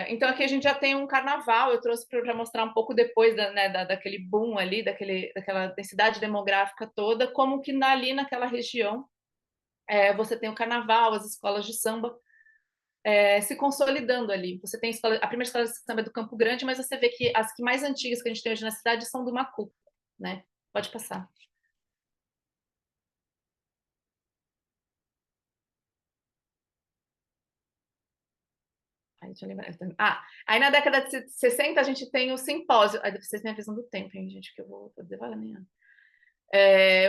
Então, aqui a gente já tem um carnaval, eu trouxe para mostrar um pouco depois daquele boom ali, daquela densidade demográfica toda, como que ali naquela região você tem o carnaval, as escolas de samba se consolidando ali. Você tem a primeira escola de samba é do Campo Grande, mas você vê que as que mais antigas que a gente tem hoje na cidade são do Macuco, né? Pode passar. Deixa eu lembrar. Aí na década de 60 a gente tem o simpósio. Aí vocês me avisam do tempo, hein, gente, que eu vou devagar.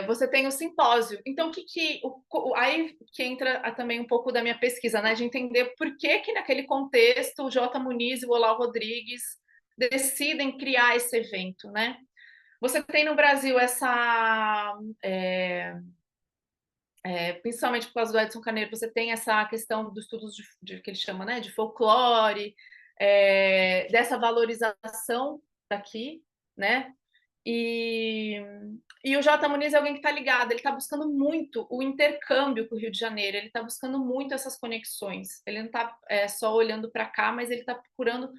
Você tem o simpósio. Então, aí que entra também um pouco da minha pesquisa, né, de entender por que naquele contexto o J. Muniz e o Olavo Rodrigues decidem criar esse evento, né? Você tem no Brasil essa... principalmente por causa do Edson Carneiro, você tem essa questão dos estudos que ele chama, né, de folclore, dessa valorização daqui, né? E o J. Muniz é alguém que está ligado, ele está buscando muito o intercâmbio com o Rio de Janeiro, ele está buscando muito essas conexões, ele não está só olhando para cá, mas ele está procurando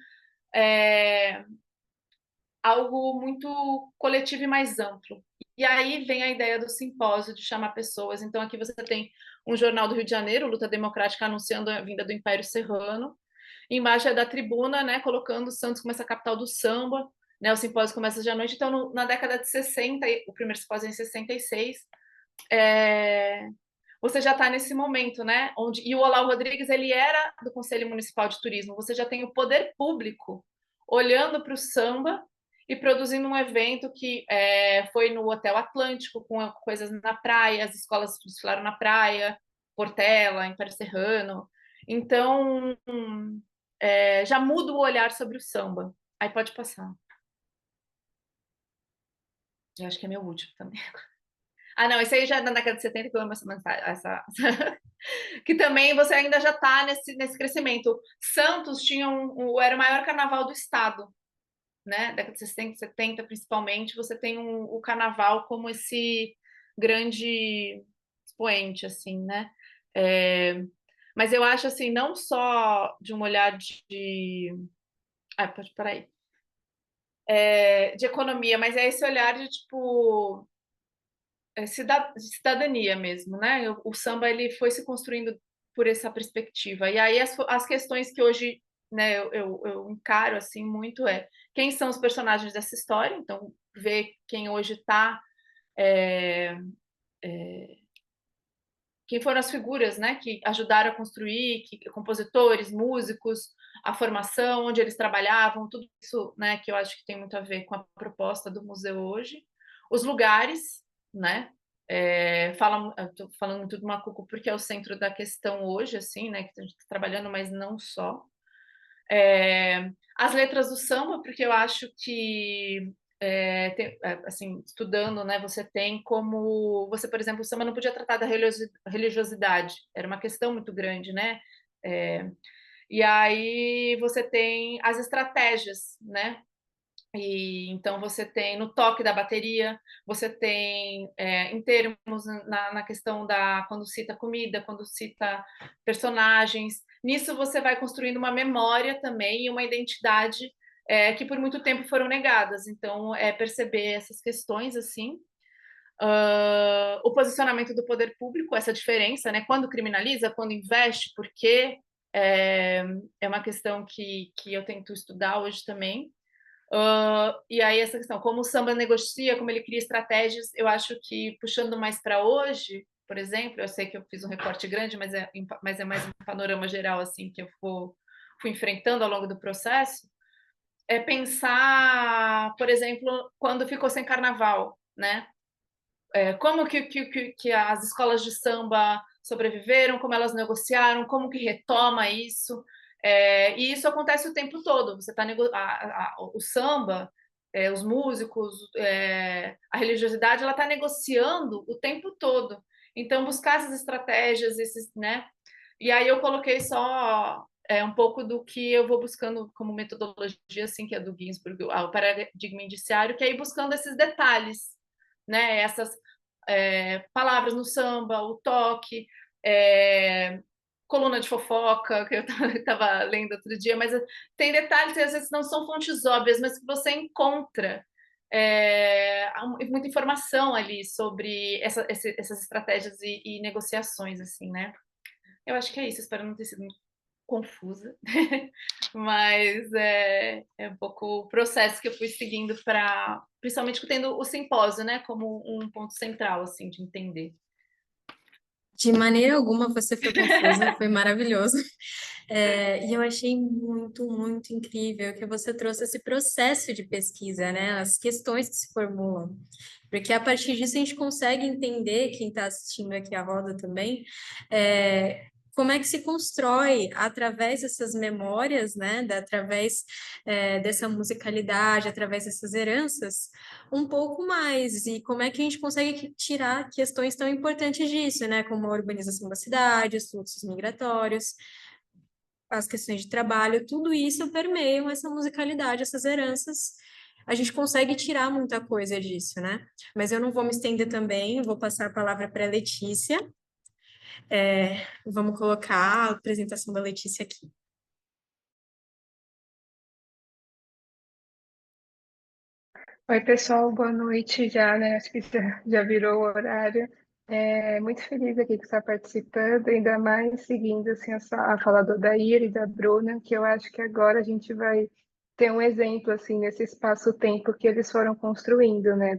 algo muito coletivo e mais amplo. E aí vem a ideia do simpósio, de chamar pessoas. Então, aqui você tem um jornal do Rio de Janeiro, Luta Democrática, anunciando a vinda do Império Serrano. Embaixo é da tribuna, né, colocando Santos como essa capital do samba. Né, o simpósio começa já à noite. Então, na década de 60, o primeiro simpósio é em 66, você já está nesse momento, né? E o Olavo Rodrigues, ele era do Conselho Municipal de Turismo, você já tem o poder público olhando para o samba e produzindo um evento que foi no Hotel Atlântico, com coisas na praia, as escolas desfilaram na praia, Portela, Império Serrano. Então, já muda o olhar sobre o samba. Aí pode passar. Eu acho que é meu último também. Ah, não, esse aí já é da década de 70 que eu amo essa mensagem. Que também você ainda já está nesse crescimento. Santos era o maior carnaval do estado, né? Década de 60, 70, principalmente, você tem o carnaval como esse grande expoente, assim, né? Mas eu acho assim, não só de um olhar pode parar aí. De economia, mas é esse olhar de tipo cidadania mesmo, né? O samba ele foi se construindo por essa perspectiva. E aí as questões que hoje, né, eu encaro assim muito quem são os personagens dessa história. Então ver quem hoje está quem foram as figuras, né, que ajudaram a construir, compositores, músicos, a formação, onde eles trabalhavam, tudo isso, né, que eu acho que tem muito a ver com a proposta do museu hoje. Os lugares, né, estou falando muito do Macuco porque é o centro da questão hoje, assim, né, que a gente está trabalhando, mas não só. As letras do samba, porque eu acho que assim, estudando, né, você tem como por exemplo, o samba não podia tratar da religiosidade, era uma questão muito grande, né? E aí você tem as estratégias, né? E então você tem no toque da bateria, você tem em termos na questão da quando cita comida, quando cita personagens. Nisso você vai construindo uma memória também e uma identidade que por muito tempo foram negadas. Então perceber essas questões assim. O posicionamento do poder público, essa diferença, né? Quando criminaliza, quando investe, porque é uma questão que eu tento estudar hoje também. E aí essa questão, como o samba negocia, como ele cria estratégias, eu acho que puxando mais para hoje, por exemplo, eu sei que eu fiz um recorte grande, mas é mais um panorama geral assim que eu fui enfrentando ao longo do processo, é pensar, por exemplo, quando ficou sem carnaval, né? Como que as escolas de samba sobreviveram, como elas negociaram, como que retoma isso. E isso acontece o tempo todo. Você está o samba, os músicos, a religiosidade, ela está negociando o tempo todo. Então, buscar essas estratégias, né? E aí eu coloquei só um pouco do que eu vou buscando como metodologia, assim, que é do Ginsburg, o paradigma indiciário, que é ir buscando esses detalhes, né? Essas palavras no samba, o toque, coluna de fofoca, que eu estava lendo outro dia, mas tem detalhes que às vezes não são fontes óbvias, mas que você encontra muita informação ali sobre essas estratégias e negociações, assim, né? Eu acho que é isso, espero não ter sido muito confusa, mas um pouco o processo que eu fui seguindo principalmente tendo o simpósio, né, como um ponto central, assim, de entender. De maneira alguma você foi confusa, foi maravilhoso. E eu achei muito, muito incrível que você trouxe esse processo de pesquisa, né? As questões que se formulam. Porque a partir disso a gente consegue entender, quem está assistindo aqui a roda também, como é que se constrói através dessas memórias, né? Através dessa musicalidade, através dessas heranças, um pouco mais, e como é que a gente consegue tirar questões tão importantes disso, né? Como a urbanização da cidade, os fluxos migratórios, as questões de trabalho, tudo isso permeia essa musicalidade, essas heranças. A gente consegue tirar muita coisa disso, né? Mas eu não vou me estender também, vou passar a palavra para a Letícia. Vamos colocar a apresentação da Letícia aqui. Oi, pessoal, boa noite já, né? Acho que já virou o horário. Muito feliz aqui que está participando, ainda mais seguindo assim, a fala do Odair e da Bruna, que eu acho que agora a gente vai ter um exemplo assim nesse espaço-tempo que eles foram construindo, né,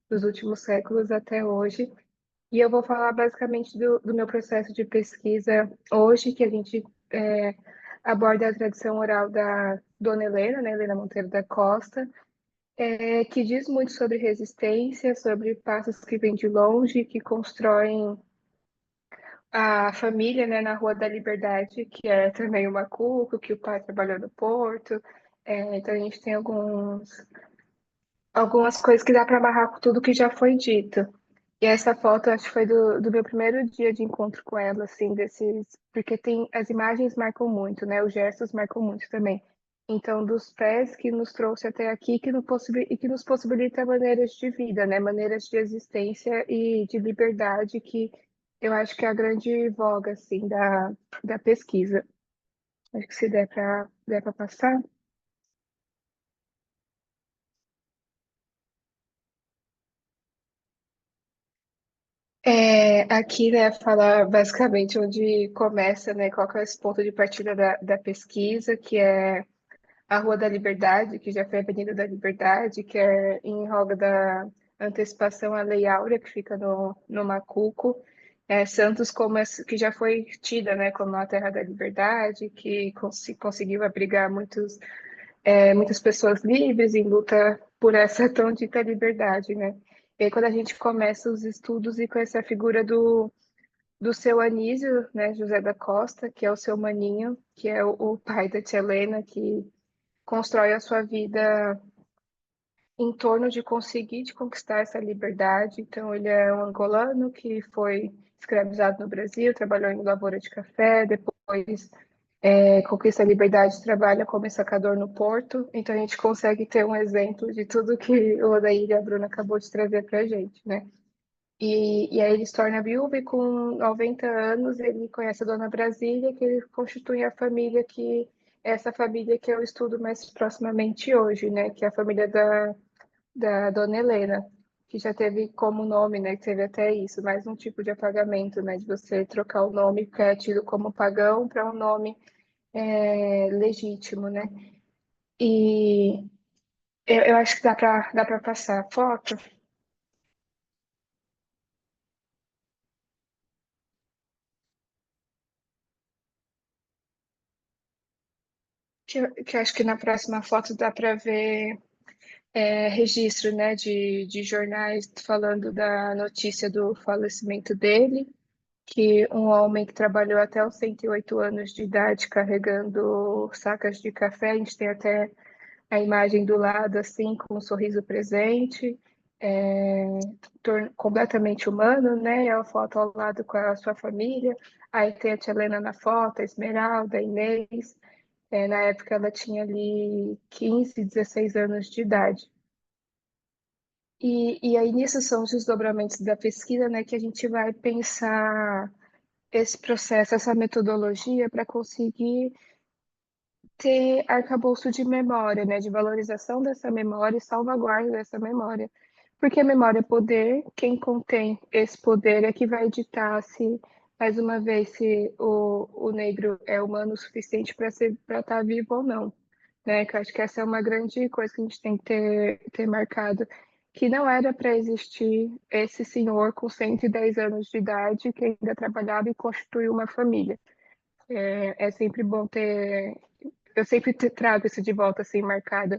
dos últimos séculos até hoje. E eu vou falar basicamente do meu processo de pesquisa hoje, que a gente aborda a tradição oral da Dona Helena, né, Helena Monteiro da Costa, que diz muito sobre resistência, sobre passos que vêm de longe, que constroem a família, né, na Rua da Liberdade, que é também o Macuco, que o pai trabalhou no Porto. Então a gente tem algumas coisas que dá para amarrar com tudo que já foi dito. E essa foto, acho que foi do meu primeiro dia de encontro com ela, assim, desses, porque tem as imagens marcam muito, né? Os gestos marcam muito também. Então, dos pés que nos trouxe até aqui, e que nos possibilita maneiras de vida, né? Maneiras de existência e de liberdade, que eu acho que é a grande voga, assim, da pesquisa. Acho que se der para passar. Aqui, né, fala basicamente onde começa, né, qual que é esse ponto de partida da pesquisa, que é a Rua da Liberdade, que já foi a Avenida da Liberdade, que é em roga da antecipação à Lei Áurea, que fica no Macuco. Santos como que já foi tida, né, como a Terra da Liberdade, que conseguiu abrigar muitas pessoas livres em luta por essa tão dita liberdade, né? E aí, quando a gente começa os estudos e conhece a figura do seu Anísio, né, José da Costa, que é o seu maninho, que é o pai da tia Helena, que constrói a sua vida em torno de conseguir de conquistar essa liberdade. Então, ele é um angolano que foi escravizado no Brasil, trabalhou em lavoura de café, depois conquista a liberdade, trabalha como sacador no porto. Então, a gente consegue ter um exemplo de tudo que o Odair e a Bruna acabou de trazer para a gente, né? E aí ele se torna viúvo e com 90 anos ele conhece a Dona Brasília, que ele constitui a família que essa família que eu estudo mais proximamente hoje, né? Que é a família da Dona Helena, que já teve como nome, né? Que teve até isso, mais um tipo de apagamento, né? De você trocar o nome que é tido como pagão para um nome legítimo, né? E eu acho que dá para passar a foto. Que eu acho que na próxima foto dá para ver registro, né, de jornais falando da notícia do falecimento dele, que um homem que trabalhou até os 108 anos de idade carregando sacas de café, a gente tem até a imagem do lado, assim, com um sorriso presente, completamente humano, né, é a foto ao lado com a sua família, aí tem a tia Helena na foto, a Esmeralda, a Inês, na época ela tinha ali 15, 16 anos de idade. E aí, nisso são os desdobramentos da pesquisa, né, que a gente vai pensar esse processo, essa metodologia para conseguir ter arcabouço de memória, né, de valorização dessa memória e salvaguarda dessa memória. Porque a memória é poder, quem contém esse poder é que vai ditar se, mais uma vez, se o negro é humano o suficiente para estar vivo ou não, né? Que eu acho que essa é uma grande coisa que a gente tem que ter marcado, que não era para existir esse senhor com 110 anos de idade que ainda trabalhava e constituiu uma família. É sempre bom ter. Eu sempre trago isso de volta assim marcado,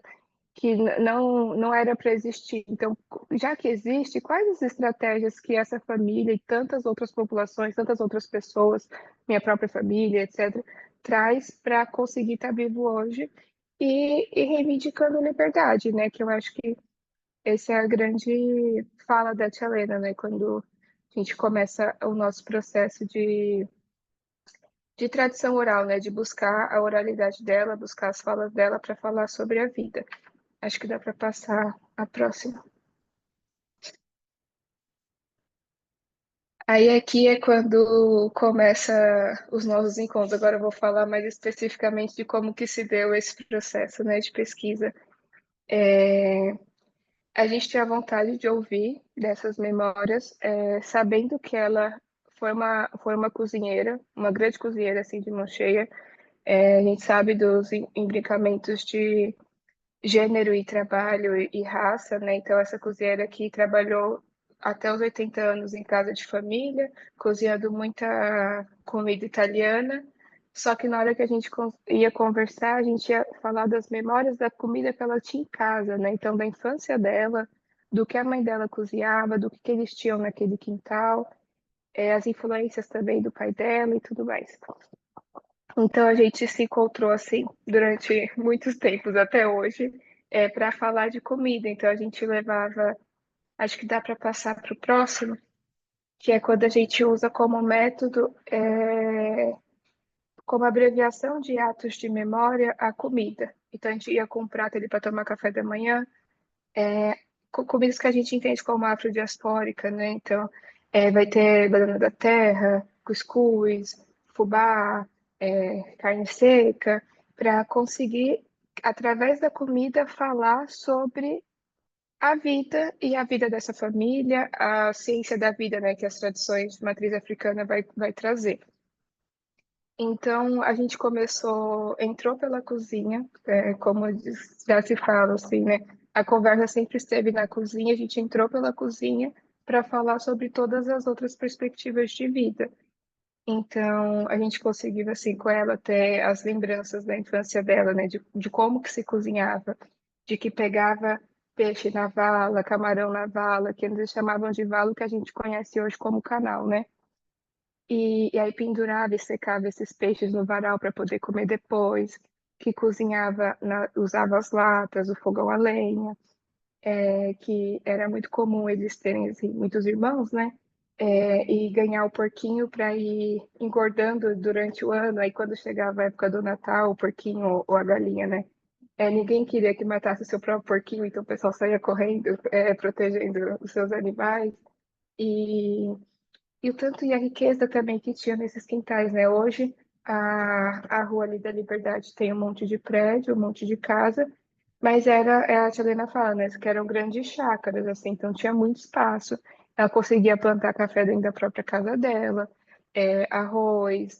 que não era para existir. Então, já que existe, quais as estratégias que essa família e tantas outras populações, tantas outras pessoas, minha própria família, etc., traz para conseguir estar vivo hoje e reivindicando liberdade, né? Que eu acho que essa é a grande fala da Tia Helena, né? Quando a gente começa o nosso processo de tradição oral, né? De buscar a oralidade dela, buscar as falas dela para falar sobre a vida. Acho que dá para passar a próxima. Aí aqui é quando começa os nossos encontros. Agora eu vou falar mais especificamente de como que se deu esse processo, né, de pesquisa. A gente tem a vontade de ouvir dessas memórias, sabendo que ela foi uma cozinheira, uma grande cozinheira assim de mão cheia. A gente sabe dos imbricamentos de gênero e trabalho e raça, né? Então essa cozinheira aqui trabalhou até os 80 anos em casa de família, cozinhando muita comida italiana. Só que na hora que a gente ia conversar, a gente ia falar das memórias da comida que ela tinha em casa, né? Então, da infância dela, do que a mãe dela cozinhava, do que eles tinham naquele quintal, as influências também do pai dela e tudo mais. Então, a gente se encontrou assim durante muitos tempos, até hoje, para falar de comida. Então, a gente levava, acho que dá para passar para o próximo, que é quando a gente usa como método, como abreviação de atos de memória, a comida. Então, a gente ia com um prato ali para tomar café da manhã, comidas que a gente entende como afrodiaspórica, né? Então, vai ter banana da terra, cuscuz, fubá, carne seca, para conseguir, através da comida, falar sobre a vida e a vida dessa família, a ciência da vida, né, que as tradições de matriz africana vai trazer. Então, a gente entrou pela cozinha, como já se fala, assim, né? A conversa sempre esteve na cozinha, a gente entrou pela cozinha para falar sobre todas as outras perspectivas de vida. Então, a gente conseguiu, assim, com ela ter as lembranças da infância dela, né? De como que se cozinhava, de que pegava peixe na vala, camarão na vala, que eles chamavam de vala, que a gente conhece hoje como canal, né? E aí pendurava e secava esses peixes no varal para poder comer depois, que cozinhava, usava as latas, o fogão a lenha, que era muito comum eles terem assim, muitos irmãos, né? E ganhar o porquinho para ir engordando durante o ano. Aí quando chegava a época do Natal, o porquinho ou a galinha, né? Ninguém queria que matasse o seu próprio porquinho, então o pessoal saía correndo, protegendo os seus animais. E e o tanto e a riqueza também que tinha nesses quintais, né? Hoje, a Rua ali da Liberdade tem um monte de prédio, um monte de casa, mas a tia Helena fala, né? Que eram grandes chácaras, assim, então tinha muito espaço. Ela conseguia plantar café dentro da própria casa dela, arroz,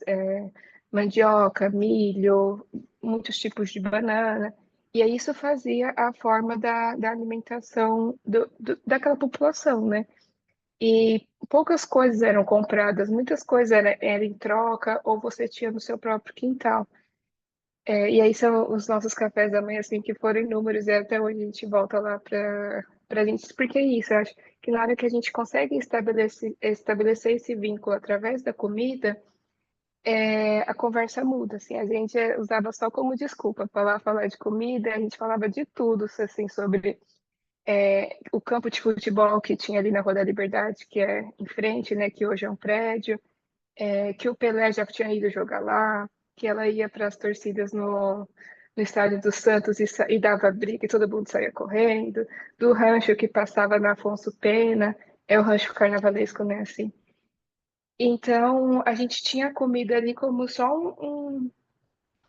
mandioca, milho, muitos tipos de banana. E aí isso fazia a forma da alimentação daquela população, né? E poucas coisas eram compradas, muitas coisas eram em troca ou você tinha no seu próprio quintal. E aí são os nossos cafés da manhã, assim, que foram inúmeros, e até hoje a gente volta lá para a gente, porque é isso, eu acho que na hora que a gente consegue estabelecer esse vínculo através da comida, a conversa muda, assim, a gente usava só como desculpa para falar de comida, a gente falava de tudo, assim, sobre o campo de futebol que tinha ali na Rua da Liberdade, que é em frente, né, que hoje é um prédio, que o Pelé já tinha ido jogar lá, que ela ia para as torcidas no estádio do Santos e dava briga e todo mundo saía correndo, do rancho que passava na Afonso Pena, é o rancho carnavalesco, né, assim. Então, a gente tinha a comida ali como só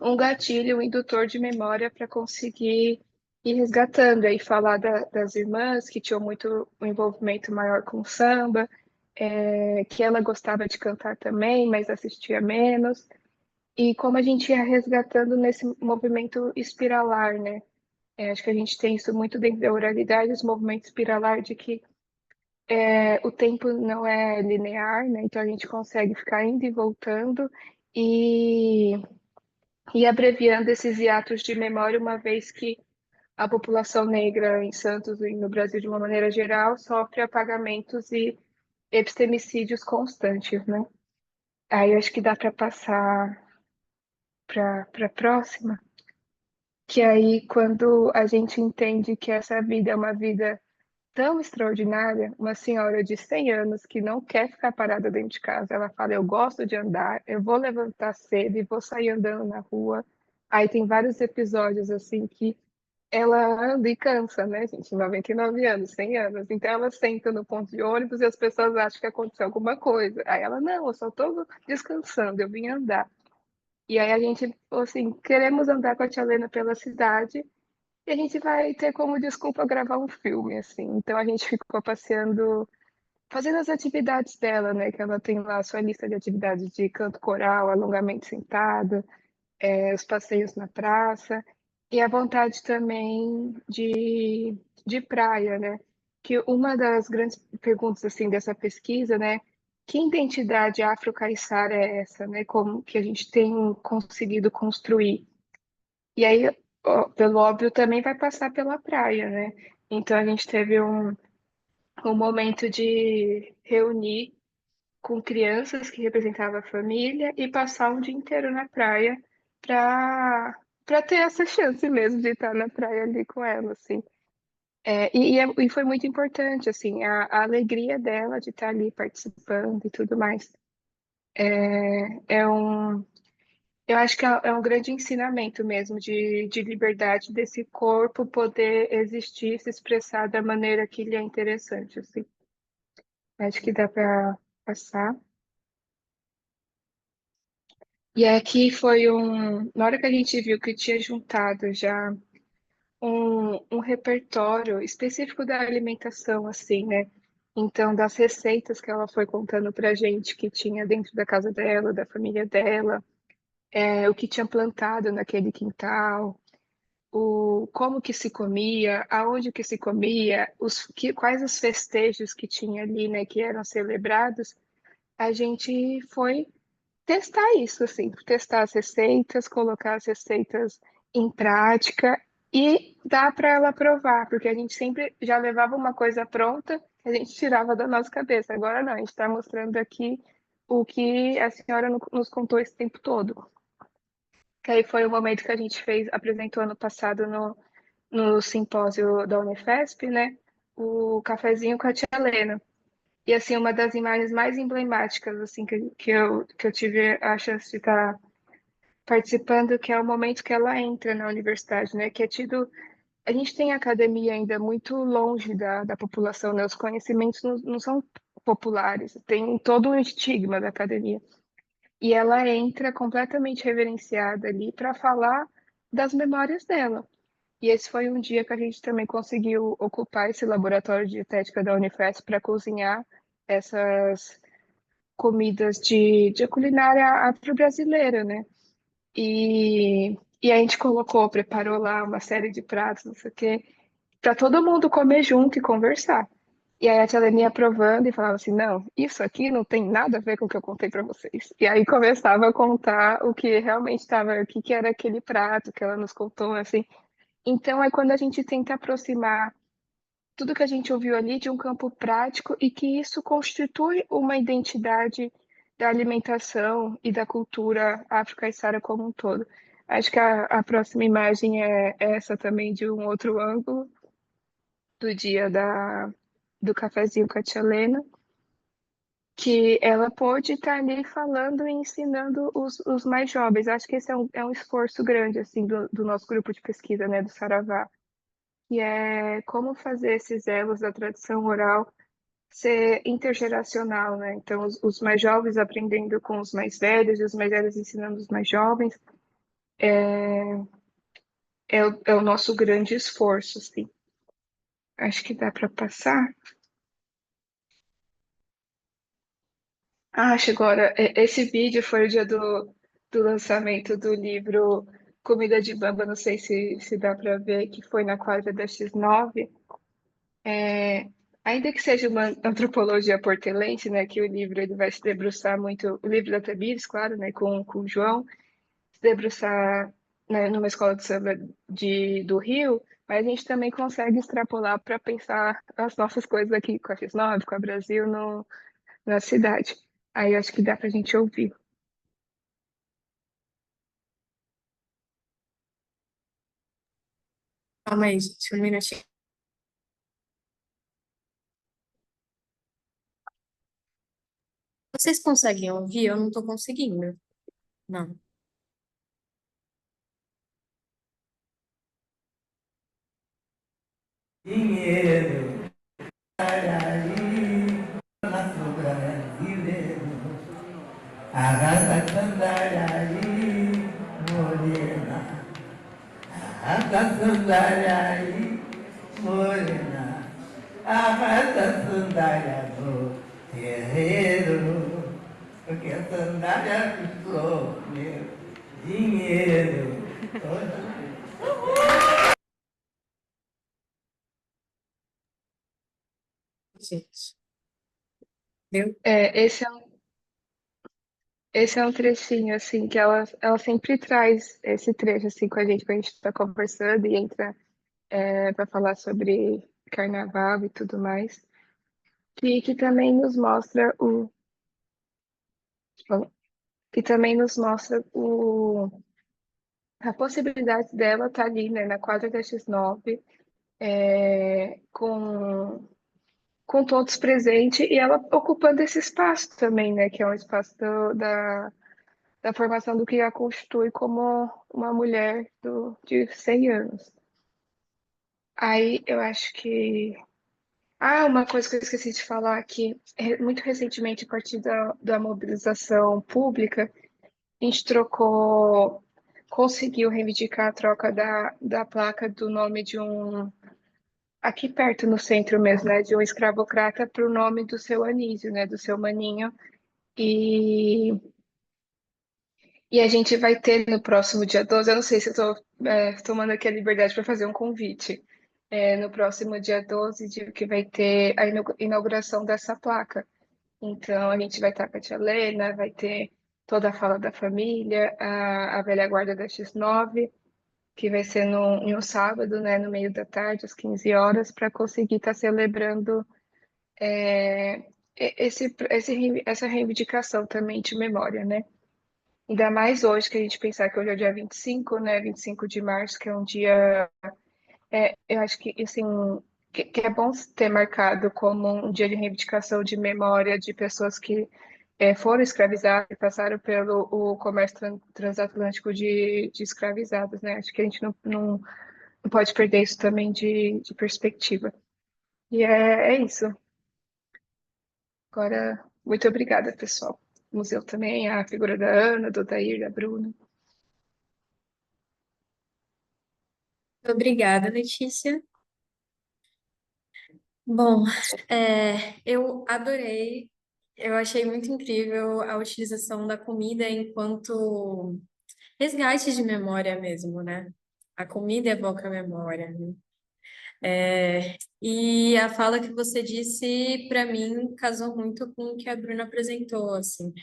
um gatilho, um indutor de memória para conseguir ir resgatando, aí falar das irmãs que tinham muito um envolvimento maior com o samba, que ela gostava de cantar também, mas assistia menos, e como a gente ia resgatando nesse movimento espiralar, né? Acho que a gente tem isso muito dentro da oralidade, esse movimento espiralar de que o tempo não é linear, né? Então a gente consegue ficar indo e voltando, e abreviando esses hiatos de memória, uma vez que a população negra em Santos e no Brasil, de uma maneira geral, sofre apagamentos e epistemicídios constantes, né? Aí eu acho que dá para passar para a próxima, que aí quando a gente entende que essa vida é uma vida tão extraordinária, uma senhora de 100 anos que não quer ficar parada dentro de casa, ela fala, eu gosto de andar, eu vou levantar cedo e vou sair andando na rua. Aí tem vários episódios assim que ela anda e cansa, né, gente? 99 anos, 100 anos. Então ela senta no ponto de ônibus e as pessoas acham que aconteceu alguma coisa. Aí ela, não, eu só estou descansando, eu vim andar. E aí a gente, assim, queremos andar com a tia Lena pela cidade e a gente vai ter como desculpa gravar um filme, assim. Então a gente ficou passeando, fazendo as atividades dela, né? Que ela tem lá a sua lista de atividades de canto coral, alongamento sentado, os passeios na praça e a vontade também de praia, né? que uma das grandes perguntas assim dessa pesquisa, né, que identidade afro-caiçara é essa, né, como que a gente tem conseguido construir? E aí, ó, pelo óbvio, também vai passar pela praia, né? Então a gente teve um momento de reunir com crianças que representavam a família e passar um dia inteiro na praia para ter essa chance mesmo de estar na praia ali com ela, assim. E foi muito importante, assim, a alegria dela de estar ali participando e tudo mais. É um, eu acho que é um grande ensinamento mesmo de liberdade desse corpo poder existir, se expressar da maneira que lhe é interessante, assim. Acho que dá para passar. E aqui foi na hora que a gente viu que tinha juntado já um repertório específico da alimentação, assim, né? Então, das receitas que ela foi contando pra gente que tinha dentro da casa dela, da família dela, o que tinha plantado naquele quintal, como que se comia, aonde que se comia, quais os festejos que tinha ali, né, que eram celebrados, a gente foi testar isso, assim, testar as receitas, colocar as receitas em prática e dar para ela provar, porque a gente sempre já levava uma coisa pronta, que a gente tirava da nossa cabeça. Agora não, a gente está mostrando aqui o que a senhora nos contou esse tempo todo. Que aí foi o momento que a gente apresentou ano passado no simpósio da Unifesp, né? O cafezinho com a tia Helena. E assim, uma das imagens mais emblemáticas assim que eu tive a chance de estar participando, que é o momento que ela entra na universidade, né? Que é tido. A gente tem academia ainda muito longe da população, né? Os conhecimentos não são populares, tem todo um estigma da academia. E ela entra completamente reverenciada ali para falar das memórias dela. E esse foi um dia que a gente também conseguiu ocupar esse laboratório de dietética da Unifesp para cozinhar essas comidas de culinária afro-brasileira, né? E a gente preparou lá uma série de pratos, não sei o quê, para todo mundo comer junto e conversar. E aí a tia Leni ia provando e falava assim, não, isso aqui não tem nada a ver com o que eu contei para vocês. E aí começava a contar o que realmente estava, o que que era aquele prato que ela nos contou, assim. Então é quando a gente tenta aproximar tudo que a gente ouviu ali de um campo prático e que isso constitui uma identidade da alimentação e da cultura afro-caiçara como um todo. Acho que a próxima imagem é essa também de um outro ângulo do dia do cafezinho com a tia Lena, que ela pôde estar ali falando e ensinando os mais jovens. Acho que esse é um esforço grande assim do nosso grupo de pesquisa, né, do Saravá, que é como fazer esses elos da tradição oral ser intergeracional, né? Então, os mais jovens aprendendo com os mais velhos e os mais velhos ensinando os mais jovens é o nosso grande esforço, assim. Acho que dá para passar. Ah, chegou agora. Esse vídeo foi o dia do lançamento do livro Comida de Bamba, não sei se dá para ver, que foi na quadra da X9. É, ainda que seja uma antropologia portelense, né, que o livro ele vai se debruçar muito, o livro da Tamires, claro, né, com o João, se debruçar, né, numa escola de samba do Rio, mas a gente também consegue extrapolar para pensar as nossas coisas aqui com a X9, com a Brasil na cidade. Aí acho que dá para a gente ouvir. Calma aí, gente, um minutinho. Vocês conseguem ouvir? Eu não estou conseguindo. Não. Dinheiro, Araí, nosso brasileiro, arrasa Candaraí, morena, arrasa Candaraí, morena, arrasa sandália do terreiro, porque a sandália custou meu dinheiro. gente. Viu? Esse é um trechinho, assim, que ela sempre traz esse trecho, assim, com a gente, quando a gente está conversando e entra para falar sobre carnaval e tudo mais, que também nos mostra que também nos mostra a possibilidade dela estar ali, né, na quadra da X9, com todos presentes e ela ocupando esse espaço também, né, que é um espaço da formação do que a constitui como uma mulher de 100 anos. Aí eu acho que. Ah, uma coisa que eu esqueci de falar aqui, muito recentemente, a partir da mobilização pública, a gente conseguiu reivindicar a troca da placa do nome de aqui perto no centro mesmo, né, de um escravocrata para o nome do seu Anísio, né, do seu Maninho. E, e a gente vai ter no próximo dia 12, eu não sei se eu estou tomando aqui a liberdade para fazer um convite, no próximo dia 12, que vai ter a inauguração dessa placa. Então, a gente vai estar com a tia Lena, vai ter toda a fala da família, a velha guarda da X9, que vai ser em um sábado, né, no meio da tarde, às 15 horas, para conseguir estar celebrando essa reivindicação também de memória, né? Ainda mais hoje, que a gente pensar que hoje é o dia 25, né, 25 de março, que é um dia, eu acho que, assim, que é bom ter marcado como um dia de reivindicação de memória de pessoas que foram escravizadas e passaram pelo o comércio transatlântico de escravizados, né? Acho que a gente não pode perder isso também de perspectiva. E é isso. Agora, muito obrigada, pessoal. O museu também, a figura da Ana, do Odair, da Bruna. Obrigada, Letícia. Bom, eu adorei, eu achei muito incrível a utilização da comida enquanto resgate de memória mesmo, né? A comida evoca a memória, né? E a fala que você disse, para mim, casou muito com o que a Bruna apresentou, assim.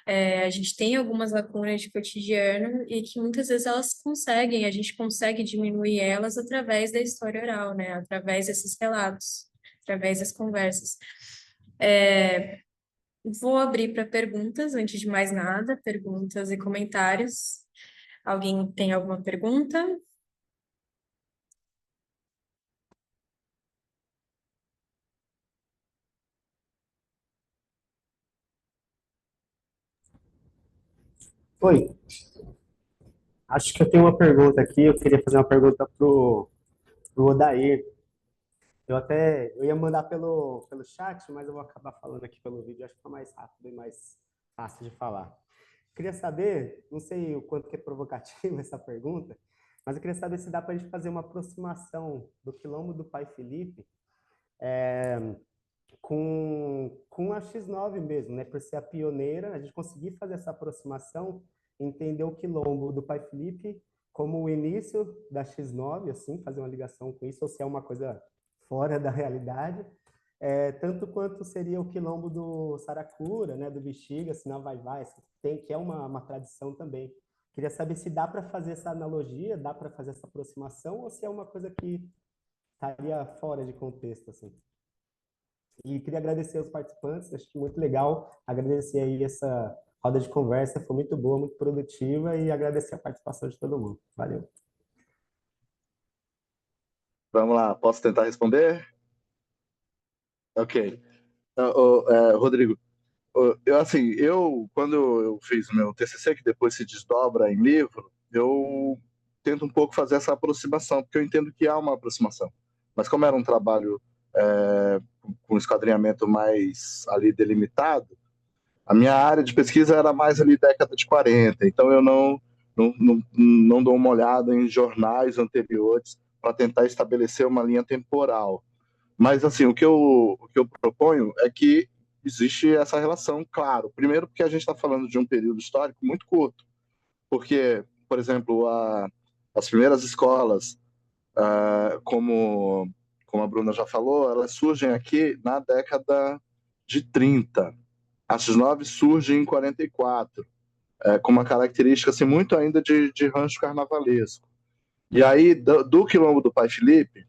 A gente tem algumas lacunas de cotidiano e que muitas vezes a gente consegue diminuir elas através da história oral, né? Através desses relatos, através das conversas. Vou abrir para perguntas, antes de mais nada, perguntas e comentários. Alguém tem alguma pergunta? Oi, acho que eu tenho uma pergunta aqui. Eu queria fazer uma pergunta pro Odair. Eu ia mandar pelo chat, mas eu vou acabar falando aqui pelo vídeo. Acho que é mais rápido e mais fácil de falar. Queria saber, não sei o quanto que é provocativa essa pergunta, mas eu queria saber se dá para a gente fazer uma aproximação do Quilombo do Pai Felipe com a X9 mesmo, né? Por ser a pioneira, a gente conseguir fazer essa aproximação, entender o Quilombo do Pai Felipe como o início da X9, assim, fazer uma ligação com isso, ou se é uma coisa fora da realidade, tanto quanto seria o Quilombo do Saracura, né? Do Bexiga, Sinal Vai-Vai, que é uma tradição também. Queria saber se dá para fazer essa analogia, dá para fazer essa aproximação, ou se é uma coisa que estaria fora de contexto, assim. E queria agradecer aos participantes, acho que muito legal, agradecer aí essa roda de conversa, foi muito boa, muito produtiva, e agradecer a participação de todo mundo. Valeu. Vamos lá, posso tentar responder? Ok. Rodrigo, quando eu fiz o meu TCC, que depois se desdobra em livro, eu tento um pouco fazer essa aproximação, porque eu entendo que há uma aproximação. Mas como era um trabalho com esquadrinhamento mais ali delimitado, a minha área de pesquisa era mais ali década de 40, então eu não dou uma olhada em jornais anteriores para tentar estabelecer uma linha temporal. Mas, assim, o que eu proponho é que existe essa relação, claro. Primeiro, porque a gente está falando de um período histórico muito curto. Porque, por exemplo, as primeiras escolas, como como a Bruna já falou, elas surgem aqui na década de 30. A X9 surge em 44, com uma característica assim, muito ainda de rancho carnavalesco. E aí, do quilombo do Pai Felipe,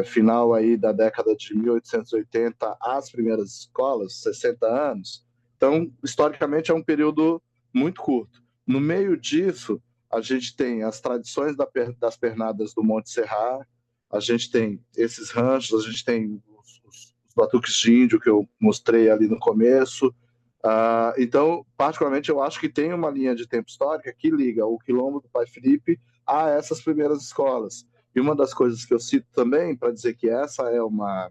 final aí da década de 1880, as primeiras escolas, 60 anos. Então, historicamente, é um período muito curto. No meio disso, a gente tem as tradições das pernadas do Monte Serra, a gente tem esses ranchos, a gente tem os batuques de índio que eu mostrei ali no começo. Então, particularmente, eu acho que tem uma linha de tempo histórica que liga o quilombo do Pai Felipe a essas primeiras escolas. E uma das coisas que eu cito também, para dizer que essa é uma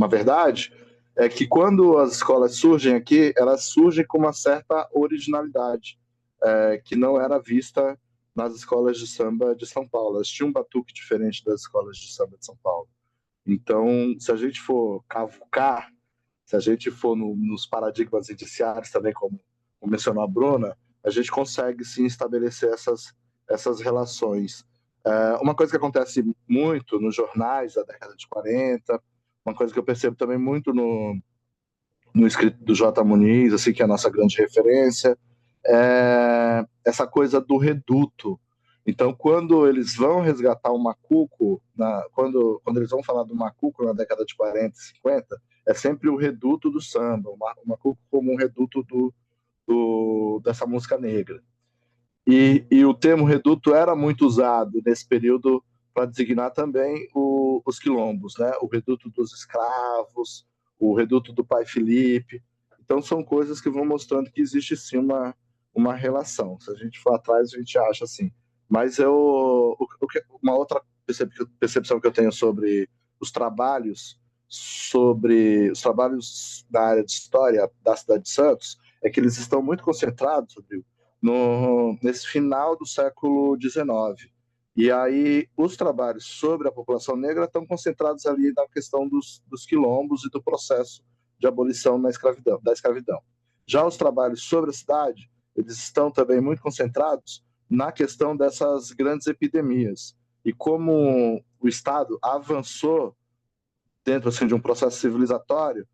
verdade, é que quando as escolas surgem aqui, elas surgem com uma certa originalidade, que não era vista nas escolas de samba de São Paulo. Elas tinham um batuque diferente das escolas de samba de São Paulo. Então, se a gente for cavucar, se a gente for nos paradigmas indiciários também, como mencionou a Bruna, a gente consegue sim estabelecer essas relações. Uma coisa que acontece muito nos jornais da década de 40, uma coisa que eu percebo também muito no escrito do J. Muniz, assim, que é a nossa grande referência, é essa coisa do reduto. Então, quando eles vão resgatar o macuco, quando eles vão falar do macuco na década de 40 e 50, é sempre o reduto do samba, o macuco como um reduto dessa música negra. E o termo reduto era muito usado nesse período para designar também os quilombos, né? O reduto dos escravos, o reduto do Pai Felipe. Então, são coisas que vão mostrando que existe sim uma relação. Se a gente for atrás, a gente acha assim. Mas uma outra percepção que eu tenho sobre os trabalhos da área de história da cidade de Santos é que eles estão muito concentrados, Rodrigo, nesse final do século XIX. E aí os trabalhos sobre a população negra estão concentrados ali na questão dos quilombos e do processo de abolição da escravidão. Já os trabalhos sobre a cidade, eles estão também muito concentrados na questão dessas grandes epidemias. E como o Estado avançou dentro assim, de um processo civilizatório,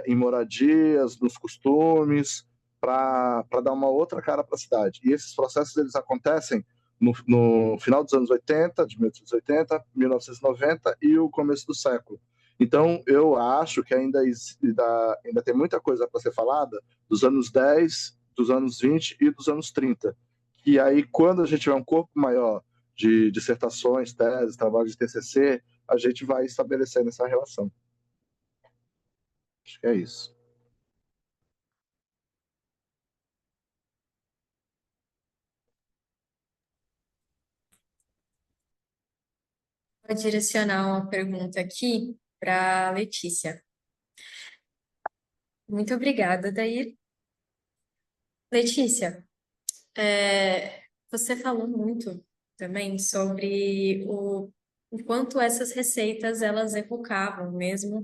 em moradias, nos costumes, para dar uma outra cara para a cidade. E esses processos eles acontecem no final dos anos 80, de 1880, 1990 e o começo do século. Então, eu acho que ainda tem muita coisa para ser falada dos anos 10, dos anos 20 e dos anos 30. E aí, quando a gente tiver um corpo maior de dissertações, teses, trabalhos de TCC, a gente vai estabelecendo essa relação. Acho que é isso. Vou direcionar uma pergunta aqui para Letícia. Muito obrigada, Dair. Letícia, você falou muito também sobre o quanto essas receitas elas evocavam mesmo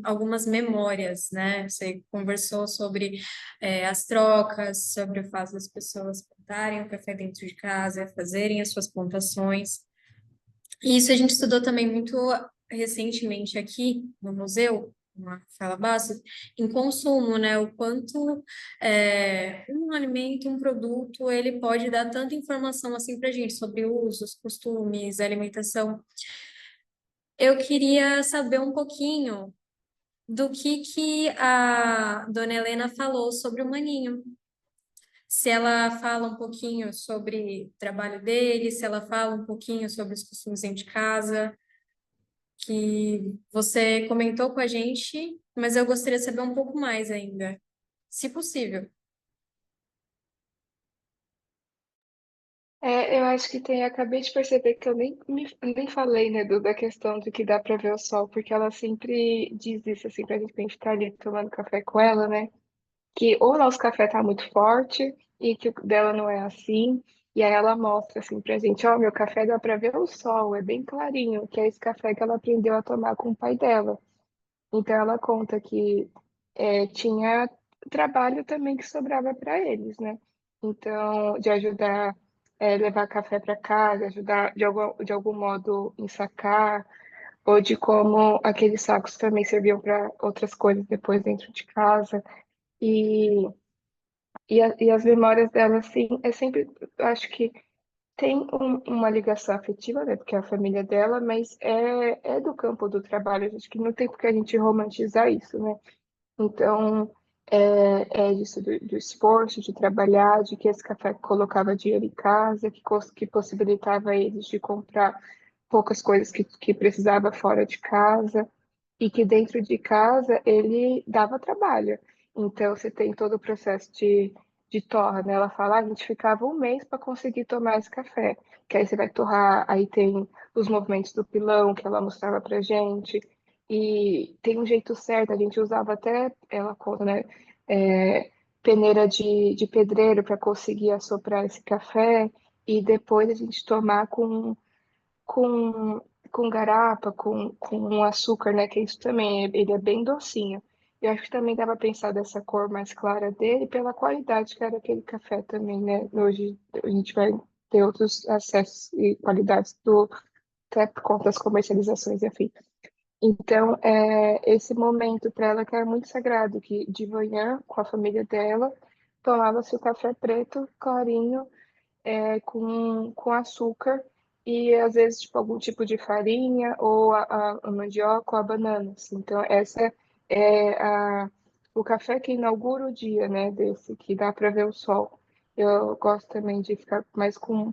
algumas memórias, né? Você conversou sobre as trocas, sobre o fato das pessoas plantarem o café dentro de casa, fazerem as suas plantações. E isso a gente estudou também muito recentemente aqui no museu, na Fala Bastos, em consumo, né? O quanto um alimento, um produto, ele pode dar tanta informação assim para a gente sobre usos, costumes, alimentação. Eu queria saber um pouquinho do que a dona Helena falou sobre o maninho. Se ela fala um pouquinho sobre o trabalho dele, se ela fala um pouquinho sobre os costumes dentro de casa, que você comentou com a gente, mas eu gostaria de saber um pouco mais ainda, se possível. Eu acho que tem, acabei de perceber que eu nem falei, né, da questão de que dá para ver o sol, porque ela sempre diz isso, assim, pra gente estar ali tomando café com ela, né? Que ou o nosso café tá muito forte e que o dela não é assim. E aí ela mostra assim pra gente, ó, meu café dá pra ver o sol, é bem clarinho, que é esse café que ela aprendeu a tomar com o pai dela. Então ela conta que tinha trabalho também que sobrava para eles, né? Então, de ajudar levar café para casa, ajudar de algum modo em sacar, ou de como aqueles sacos também serviam para outras coisas depois dentro de casa. E, e as memórias dela, assim, é sempre, eu acho que tem uma ligação afetiva, né, porque é a família dela, mas é do campo do trabalho, acho que não tem por que a gente romantizar isso, né? Então, é disso do esforço, de trabalhar, de que esse café colocava dinheiro em casa, que possibilitava eles de comprar poucas coisas que precisava fora de casa, e que dentro de casa ele dava trabalho. Então, você tem todo o processo de torra, né? Ela fala, "Ah, a gente ficava um mês para conseguir tomar esse café, que aí você vai torrar, aí tem os movimentos do pilão que ela mostrava pra gente, e tem um jeito certo, a gente usava até, ela conta, né? Peneira de pedreiro para conseguir assoprar esse café, e depois a gente tomar com, com garapa, com açúcar, né? Que isso também, ele é bem docinho. Eu acho que também dava pra pensar dessa cor mais clara dele pela qualidade que era aquele café também, né? Hoje a gente vai ter outros acessos e qualidades até por conta das comercializações e afim. Então, esse momento para ela que era muito sagrado, que de manhã, com a família dela, tomava-se o café preto, clarinho, com açúcar e às vezes tipo algum tipo de farinha ou a mandioca ou a banana, assim. Então essa é o café que inaugura o dia, né, desse que dá para ver o sol. Eu gosto também de ficar mais com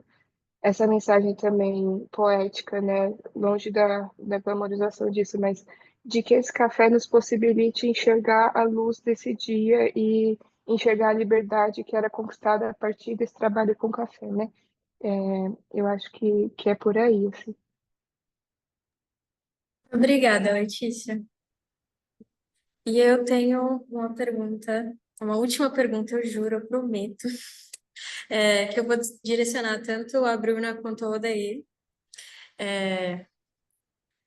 essa mensagem também poética, né, longe da glamorização disso, mas de que esse café nos possibilite enxergar a luz desse dia e enxergar a liberdade que era conquistada a partir desse trabalho com café, né? É, eu acho que é por aí, assim. Obrigada, Letícia. E eu tenho uma pergunta, uma última pergunta, eu juro, eu prometo, que eu vou direcionar tanto a Bruna quanto ao Odair.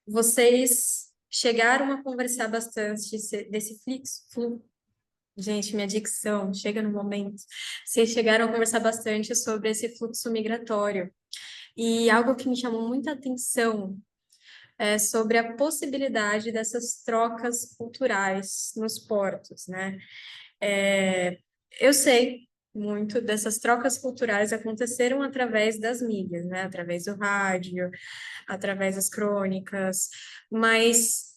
Vocês chegaram a conversar bastante desse fluxo. Gente, minha dicção chega no momento. Vocês chegaram a conversar bastante sobre esse fluxo migratório. E algo que me chamou muita atenção é sobre a possibilidade dessas trocas culturais nos portos, né? Eu sei muito dessas trocas culturais aconteceram através das mídias, né? Através do rádio, através das crônicas, mas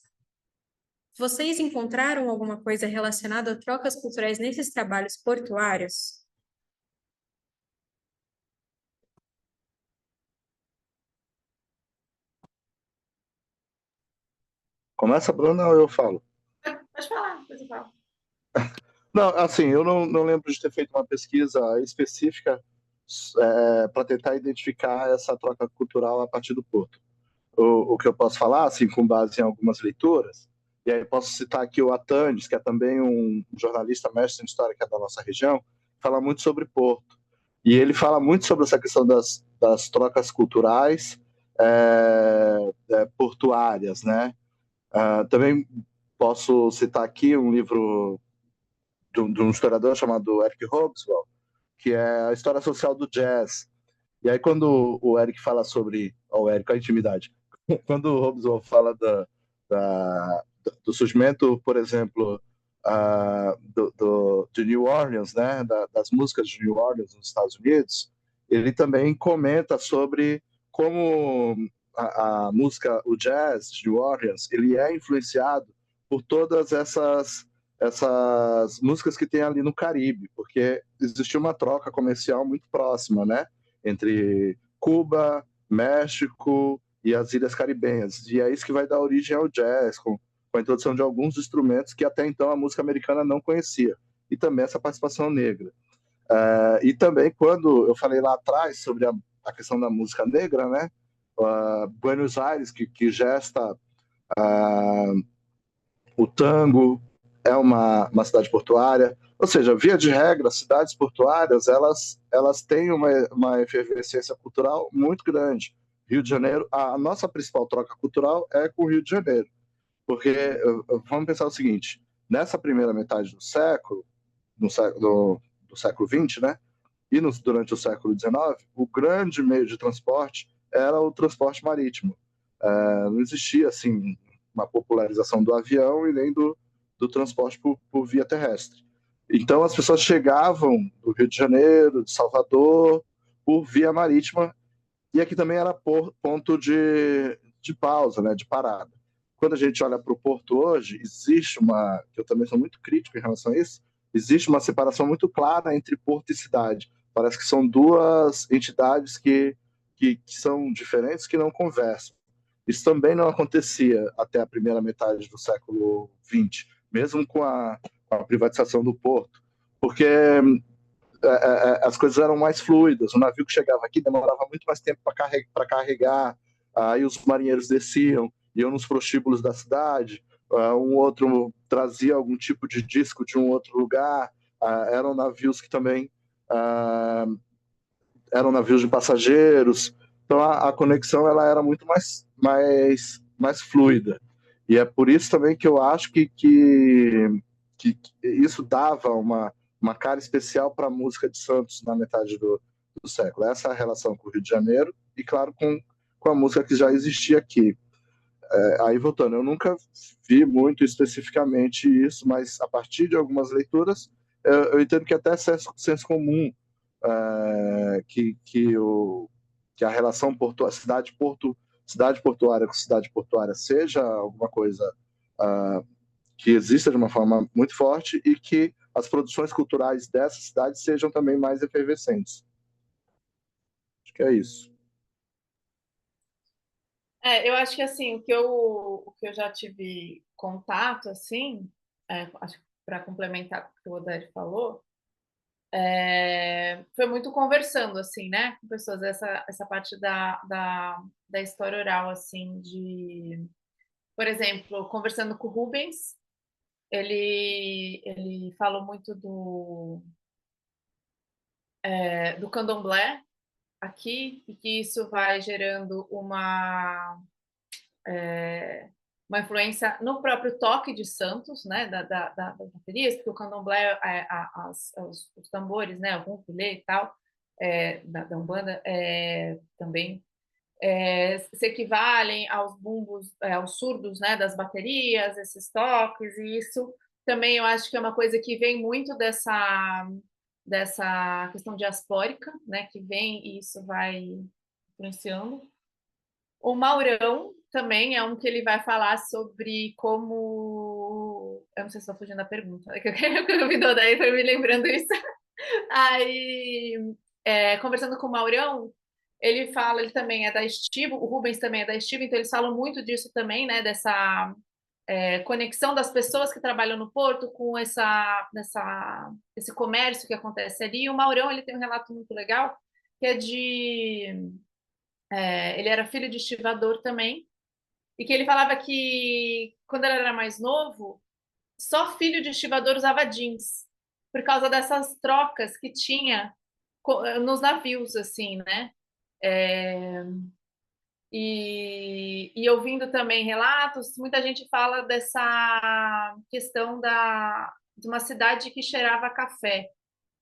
vocês encontraram alguma coisa relacionada a trocas culturais nesses trabalhos portuários? Começa, Bruna, ou eu falo? Pode falar, depois eu falo. Não, assim, eu não lembro de ter feito uma pesquisa específica para tentar identificar essa troca cultural a partir do Porto. O que eu posso falar, assim, com base em algumas leituras, e aí posso citar aqui o Atanes, que é também um jornalista mestre em história que é da nossa região, fala muito sobre Porto. E ele fala muito sobre essa questão das trocas culturais portuárias, né? Também posso citar aqui um livro de um historiador chamado Eric Hobsbawm, que é a história social do jazz. E aí, quando o Eric fala sobre. Ó, o Eric, a intimidade. Quando o Hobsbawm fala do surgimento, por exemplo, de New Orleans, né, das músicas de New Orleans nos Estados Unidos, ele também comenta sobre como a música, o jazz de New Orleans, ele é influenciado por todas essas músicas que tem ali no Caribe, porque existiu uma troca comercial muito próxima, né, entre Cuba, México e as Ilhas Caribenhas. E é isso que vai dar origem ao jazz, com a introdução de alguns instrumentos que até então a música americana não conhecia. E também essa participação negra. E também, quando eu falei lá atrás sobre a questão da música negra, né? Buenos Aires, que gesta o tango, é uma cidade portuária. Ou seja, via de regra, cidades portuárias, elas têm uma efervescência cultural muito grande. Rio de Janeiro, a nossa principal troca cultural é com o Rio de Janeiro. Porque vamos pensar o seguinte, nessa primeira metade do século, do século XX, né, e durante o século XIX, o grande meio de transporte era o transporte marítimo. Não existia assim uma popularização do avião e nem do transporte por via terrestre. Então as pessoas chegavam do Rio de Janeiro, de Salvador, por via marítima, e aqui também era ponto de pausa, né, de parada. Quando a gente olha para o porto hoje, existe que eu também sou muito crítico em relação a isso, existe uma separação muito clara entre porto e cidade. Parece que são duas entidades que são diferentes, que não conversam. Isso também não acontecia até a primeira metade do século XX, mesmo com a privatização do porto, porque as coisas eram mais fluidas. O navio que chegava aqui demorava muito mais tempo para carregar, aí os marinheiros desciam, iam nos prostíbulos da cidade, um outro trazia algum tipo de disco de um outro lugar, eram navios que também eram navios de passageiros, então a conexão ela era muito mais fluida. E é por isso também que eu acho que isso dava uma cara especial para a música de Santos na metade do século. Essa é a relação com o Rio de Janeiro e, claro, com a música que já existia aqui. Aí, voltando, eu nunca vi muito especificamente isso, mas a partir de algumas leituras, eu entendo que até senso comum, que a relação cidade portuária com cidade portuária seja alguma coisa que exista de uma forma muito forte e que as produções culturais dessa cidade sejam também mais efervescentes. Acho que é isso. Eu acho que assim, o que eu já tive contato, assim, acho que para complementar o que o Odair falou, foi muito conversando, assim, né, com pessoas, essa parte da história oral, assim, por exemplo, conversando com o Rubens, ele falou muito do candomblé aqui, e que isso vai gerando uma influência no próprio toque de Santos, né, das baterias, porque o candomblé, os tambores, né, o ukulele e tal, da Umbanda, também se equivalem aos bumbos, aos surdos, né, das baterias, esses toques, e isso também eu acho que é uma coisa que vem muito dessa questão diaspórica, né, que vem e isso vai influenciando. O Maurão também é um que ele vai falar sobre como. Eu não sei se estou fugindo da pergunta, que eu me dou daí foi me lembrando isso. Aí, conversando com o Maurão, ele fala, ele também é da Estivo, o Rubens também é da Estivo, então eles falam muito disso também, né? Dessa conexão das pessoas que trabalham no Porto com esse comércio que acontece ali. E o Maurão, ele tem um relato muito legal, que é ele era filho de estivador também, e que ele falava que quando ele era mais novo, só filho de estivador usava jeans, por causa dessas trocas que tinha nos navios, assim, né? E ouvindo também relatos, muita gente fala dessa questão de uma cidade que cheirava a café,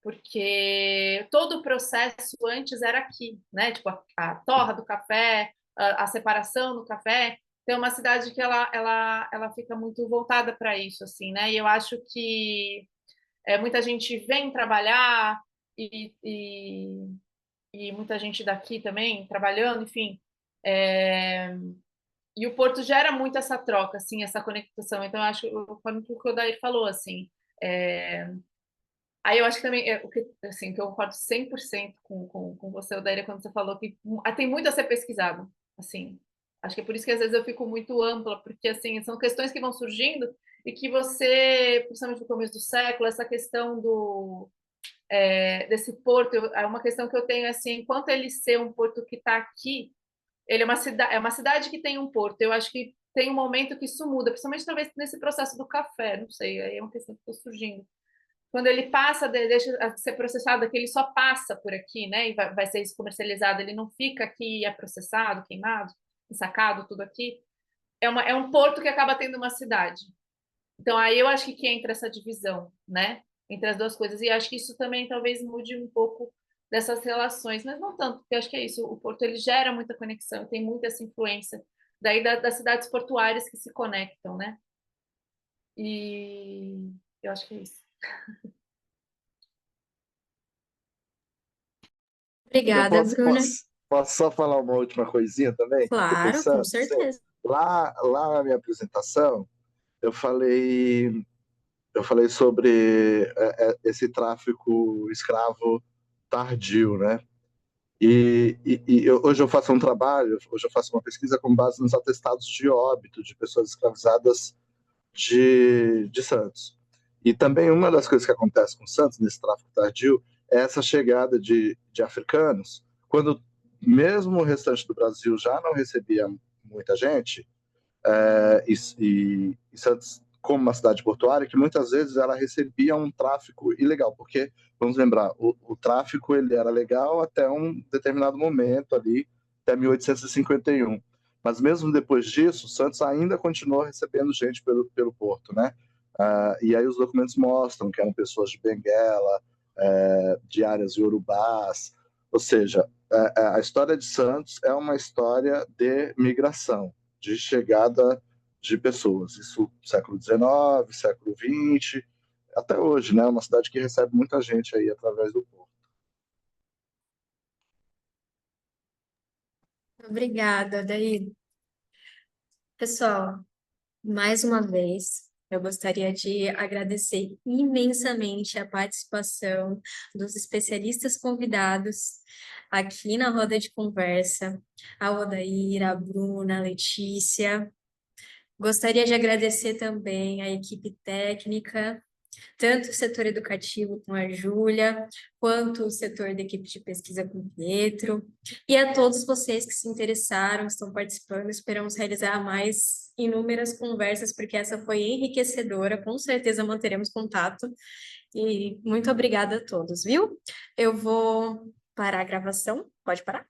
porque todo o processo antes era aqui, né? Tipo, a torra do café, a separação do café. Então, é uma cidade que ela fica muito voltada para isso, assim, né? E eu acho que muita gente vem trabalhar e muita gente daqui também trabalhando, enfim. E o Porto gera muito essa troca, assim, essa conexão. Então, eu acho que o que o Odair falou, assim. Aí eu acho que também, assim, que eu concordo 100% com você, Odair, quando você falou que tem muito a ser pesquisado, assim. Acho que é por isso que às vezes eu fico muito ampla, porque, assim, são questões que vão surgindo e que você, principalmente no começo do século, essa questão desse porto, é uma questão que eu tenho, assim, enquanto ele ser um porto que está aqui, ele é uma cidade que tem um porto. Eu acho que tem um momento que isso muda, principalmente talvez nesse processo do café, não sei, aí é uma questão que está surgindo. Quando ele passa, deixa de ser processado, que ele só passa por aqui, né? E vai ser comercializado, ele não fica aqui, é processado, queimado, sacado, tudo aqui. É um porto que acaba tendo uma cidade. Então, aí eu acho que entra essa divisão, né? Entre as duas coisas. E acho que isso também talvez mude um pouco dessas relações, mas não tanto, porque eu acho que é isso, o Porto ele gera muita conexão, tem muita essa influência daí das cidades portuárias que se conectam, né? E eu acho que é isso. Eu Obrigada, Bruna. posso só falar uma última coisinha também? Eu Claro, com pensando, certeza. lá na minha apresentação, eu falei, eu falei sobre esse tráfico escravo tardio, né? Hoje eu faço um trabalho, hoje eu faço uma pesquisa com base nos atestados de óbito de pessoas escravizadas de Santos. E também uma das coisas que acontece com Santos, nesse tráfico tardio, é essa chegada de africanos, quando mesmo o restante do Brasil já não recebia muita gente, e Santos, como uma cidade portuária, que muitas vezes ela recebia um tráfico ilegal, porque, vamos lembrar, o tráfico ele era legal até um determinado momento ali, até 1851. Mas mesmo depois disso, Santos ainda continuou recebendo gente pelo porto, né? E aí os documentos mostram que eram pessoas de Benguela, de áreas iorubás, ou seja, a história de Santos é uma história de migração, de chegada de pessoas. Isso século XIX, século XX, até hoje, né? Uma cidade que recebe muita gente aí através do porto. Obrigada, Daí. Pessoal, mais uma vez, eu gostaria de agradecer imensamente a participação dos especialistas convidados aqui na roda de conversa, a Odair, a Bruna, a Letícia. Gostaria de agradecer também a equipe técnica, tanto o setor educativo com a Júlia, quanto o setor da equipe de pesquisa com o Pietro, e a todos vocês que se interessaram, estão participando. Esperamos realizar mais inúmeras conversas, porque essa foi enriquecedora, com certeza manteremos contato, e muito obrigada a todos, viu? Eu vou parar a gravação, pode parar?